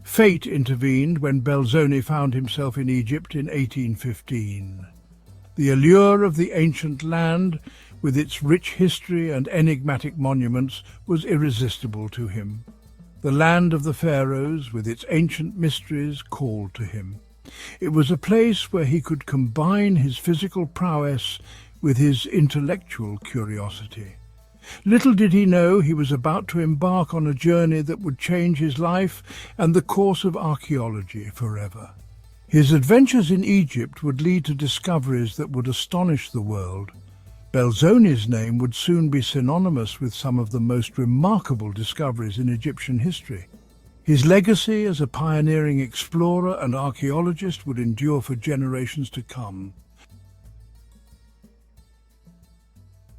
Fate intervened when Belzoni found himself in Egypt in 1815. The allure of the ancient land, with its rich history and enigmatic monuments, was irresistible to him. The land of the pharaohs, with its ancient mysteries, called to him. It was a place where he could combine his physical prowess with his intellectual curiosity. Little did he know he was about to embark on a journey that would change his life and the course of archaeology forever. His adventures in Egypt would lead to discoveries that would astonish the world. Belzoni's name would soon be synonymous with some of the most remarkable discoveries in Egyptian history. His legacy as a pioneering explorer and archaeologist would endure for generations to come.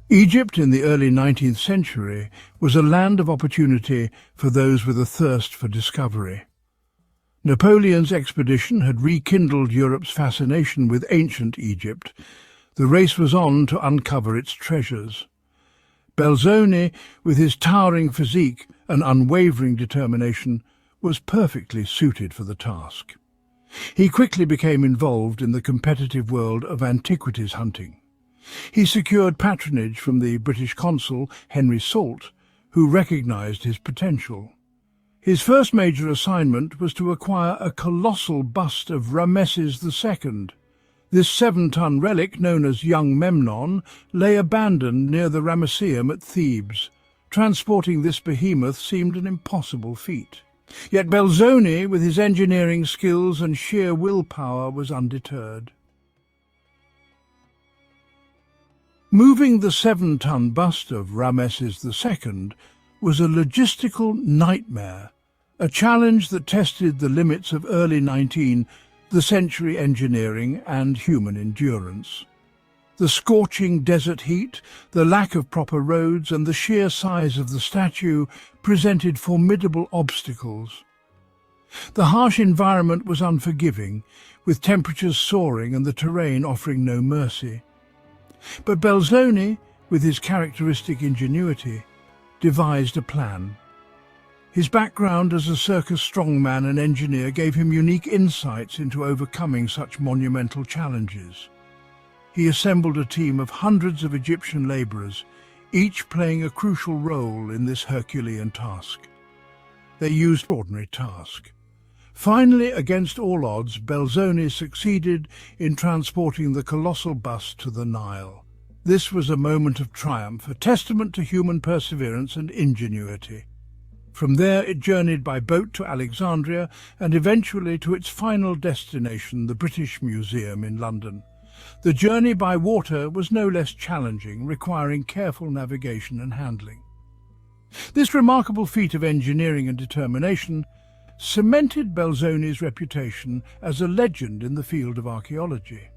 Egypt in the early 19th century was a land of opportunity for those with a thirst for discovery. Napoleon's expedition had rekindled Europe's fascination with ancient Egypt. The race was on to uncover its treasures. Belzoni, with his towering physique and unwavering determination, was perfectly suited for the task. He quickly became involved in the competitive world of antiquities hunting. He secured patronage from the British consul, Henry Salt, who recognized his potential. His first major assignment was to acquire a colossal bust of Ramses II. This 7-ton relic, known as Young Memnon, lay abandoned near the Ramesseum at Thebes. Transporting this behemoth seemed an impossible feat. Yet Belzoni, with his engineering skills and sheer willpower, was undeterred. Moving the 7-ton bust of Ramses II was a logistical nightmare, a challenge that tested the limits of early 19th century engineering and human endurance. The scorching desert heat, the lack of proper roads, and the sheer size of the statue presented formidable obstacles. The harsh environment was unforgiving, with temperatures soaring and the terrain offering no mercy. But Belzoni, with his characteristic ingenuity, devised a plan. His background as a circus strongman and engineer gave him unique insights into overcoming such monumental challenges. He assembled a team of hundreds of Egyptian labourers, each playing a crucial role in this Herculean task. They used an ordinary task. Finally, against all odds, Belzoni succeeded in transporting the colossal bust to the Nile. This was a moment of triumph, a testament to human perseverance and ingenuity. From there it journeyed by boat to Alexandria and eventually to its final destination, the British Museum in London. The journey by water was no less challenging, requiring careful navigation and handling. This remarkable feat of engineering and determination cemented Belzoni's reputation as a legend in the field of archaeology.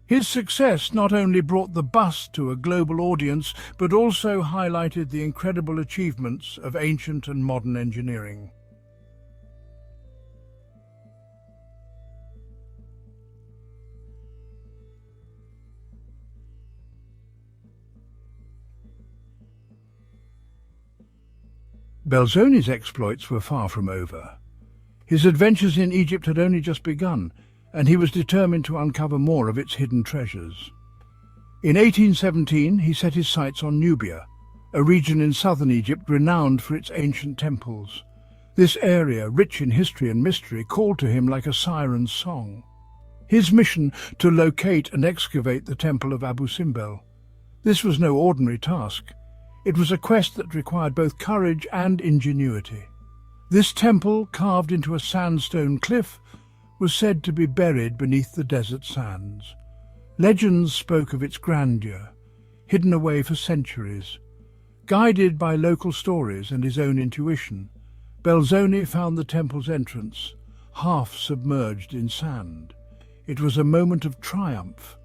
His success not only brought the bust to a global audience, but also highlighted the incredible achievements of ancient and modern engineering. Belzoni's exploits were far from over. His adventures in Egypt had only just begun, and he was determined to uncover more of its hidden treasures. In 1817, he set his sights on Nubia, a region in southern Egypt renowned for its ancient temples. This area, rich in history and mystery, called to him like a siren's song. His mission to locate and excavate the Temple of Abu Simbel. This was no ordinary task. It was a quest that required both courage and ingenuity. This temple, carved into a sandstone cliff, was said to be buried beneath the desert sands. Legends spoke of its grandeur, hidden away for centuries. Guided by local stories and his own intuition, Belzoni found the temple's entrance, half submerged in sand. It was a moment of triumph.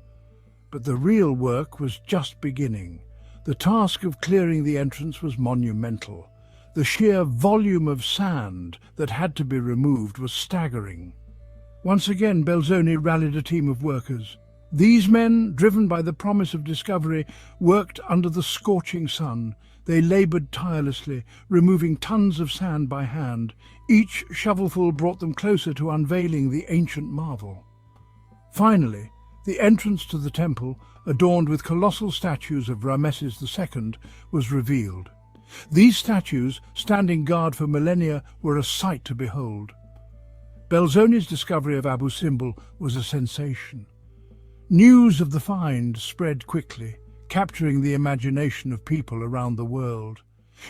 But the real work was just beginning. The task of clearing the entrance was monumental. The sheer volume of sand that had to be removed was staggering. Once again, Belzoni rallied a team of workers. These men, driven by the promise of discovery, worked under the scorching sun. They laboured tirelessly, removing tons of sand by hand. Each shovelful brought them closer to unveiling the ancient marvel. Finally, the entrance to the temple, adorned with colossal statues of Ramses II, was revealed. These statues, standing guard for millennia, were a sight to behold. Belzoni's discovery of Abu Simbel was a sensation. News of the find spread quickly, capturing the imagination of people around the world.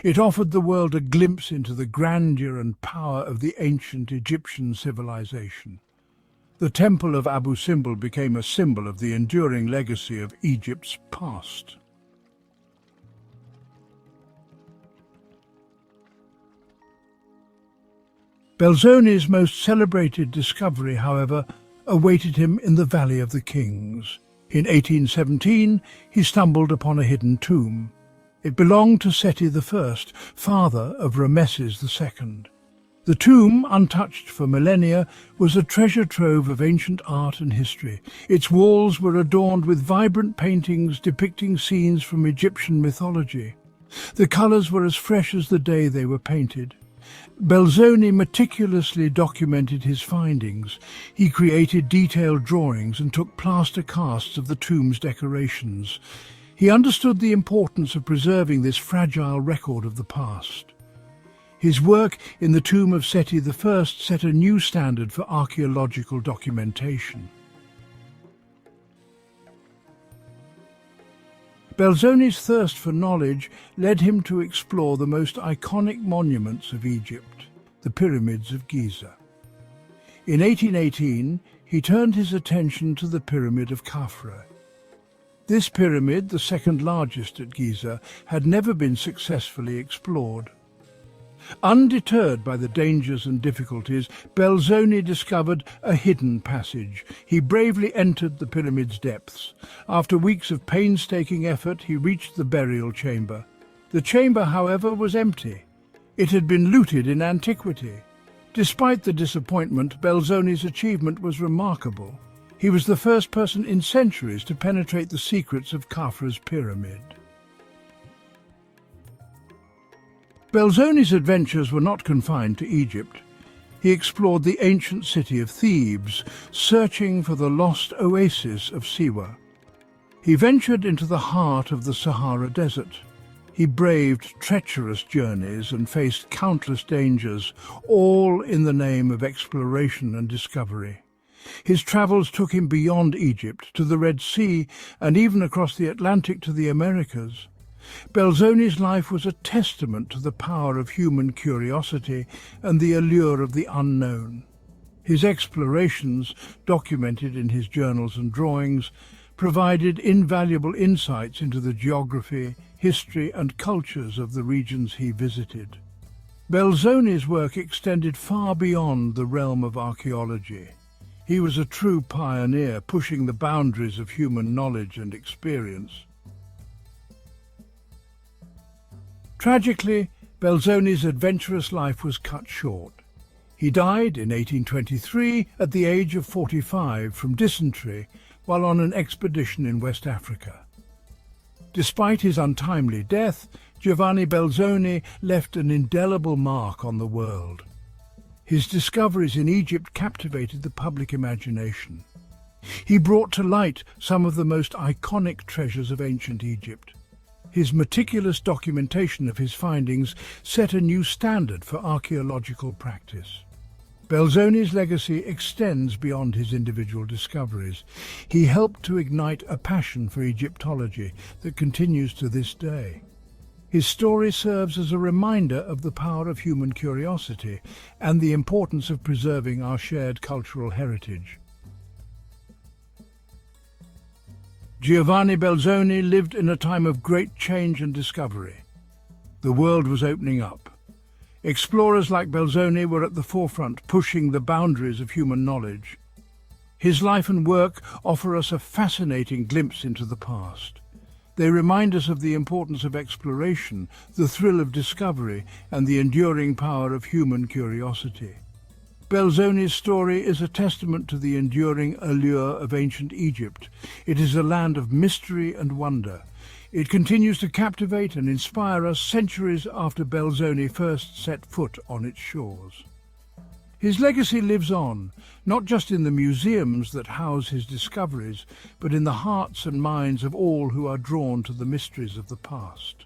It offered the world a glimpse into the grandeur and power of the ancient Egyptian civilization. The Temple of Abu Simbel became a symbol of the enduring legacy of Egypt's past. Belzoni's most celebrated discovery, however, awaited him in the Valley of the Kings. In 1817, he stumbled upon a hidden tomb. It belonged to Seti I, father of Ramses II. The tomb, untouched for millennia, was a treasure trove of ancient art and history. Its walls were adorned with vibrant paintings depicting scenes from Egyptian mythology. The colours were as fresh as the day they were painted. Belzoni meticulously documented his findings. He created detailed drawings and took plaster casts of the tomb's decorations. He understood the importance of preserving this fragile record of the past. His work in the tomb of Seti I set a new standard for archaeological documentation. Belzoni's thirst for knowledge led him to explore the most iconic monuments of Egypt, the pyramids of Giza. In 1818, he turned his attention to the Pyramid of Khafra. This pyramid, the second largest at Giza, had never been successfully explored. Undeterred by the dangers and difficulties, Belzoni discovered a hidden passage. He bravely entered the pyramid's depths. After weeks of painstaking effort, he reached the burial chamber. The chamber, however, was empty. It had been looted in antiquity. Despite the disappointment, Belzoni's achievement was remarkable. He was the first person in centuries to penetrate the secrets of Khafra's pyramid. Belzoni's adventures were not confined to Egypt. He explored the ancient city of Thebes, searching for the lost oasis of Siwa. He ventured into the heart of the Sahara Desert. He braved treacherous journeys and faced countless dangers, all in the name of exploration and discovery. His travels took him beyond Egypt to the Red Sea and even across the Atlantic to the Americas. Belzoni's life was a testament to the power of human curiosity and the allure of the unknown. His explorations, documented in his journals and drawings, provided invaluable insights into the geography, history and cultures of the regions he visited. Belzoni's work extended far beyond the realm of archaeology. He was a true pioneer, pushing the boundaries of human knowledge and experience. Tragically, Belzoni's adventurous life was cut short. He died in 1823 at the age of 45 from dysentery while on an expedition in West Africa. Despite his untimely death, Giovanni Belzoni left an indelible mark on the world. His discoveries in Egypt captivated the public imagination. He brought to light some of the most iconic treasures of ancient Egypt. His meticulous documentation of his findings set a new standard for archaeological practice. Belzoni's legacy extends beyond his individual discoveries. He helped to ignite a passion for Egyptology that continues to this day. His story serves as a reminder of the power of human curiosity and the importance of preserving our shared cultural heritage. Giovanni Belzoni lived in a time of great change and discovery. The world was opening up. Explorers like Belzoni were at the forefront, pushing the boundaries of human knowledge. His life and work offer us a fascinating glimpse into the past. They remind us of the importance of exploration, the thrill of discovery, and the enduring power of human curiosity. Belzoni's story is a testament to the enduring allure of ancient Egypt. It is a land of mystery and wonder. It continues to captivate and inspire us centuries after Belzoni first set foot on its shores. His legacy lives on, not just in the museums that house his discoveries, but in the hearts and minds of all who are drawn to the mysteries of the past.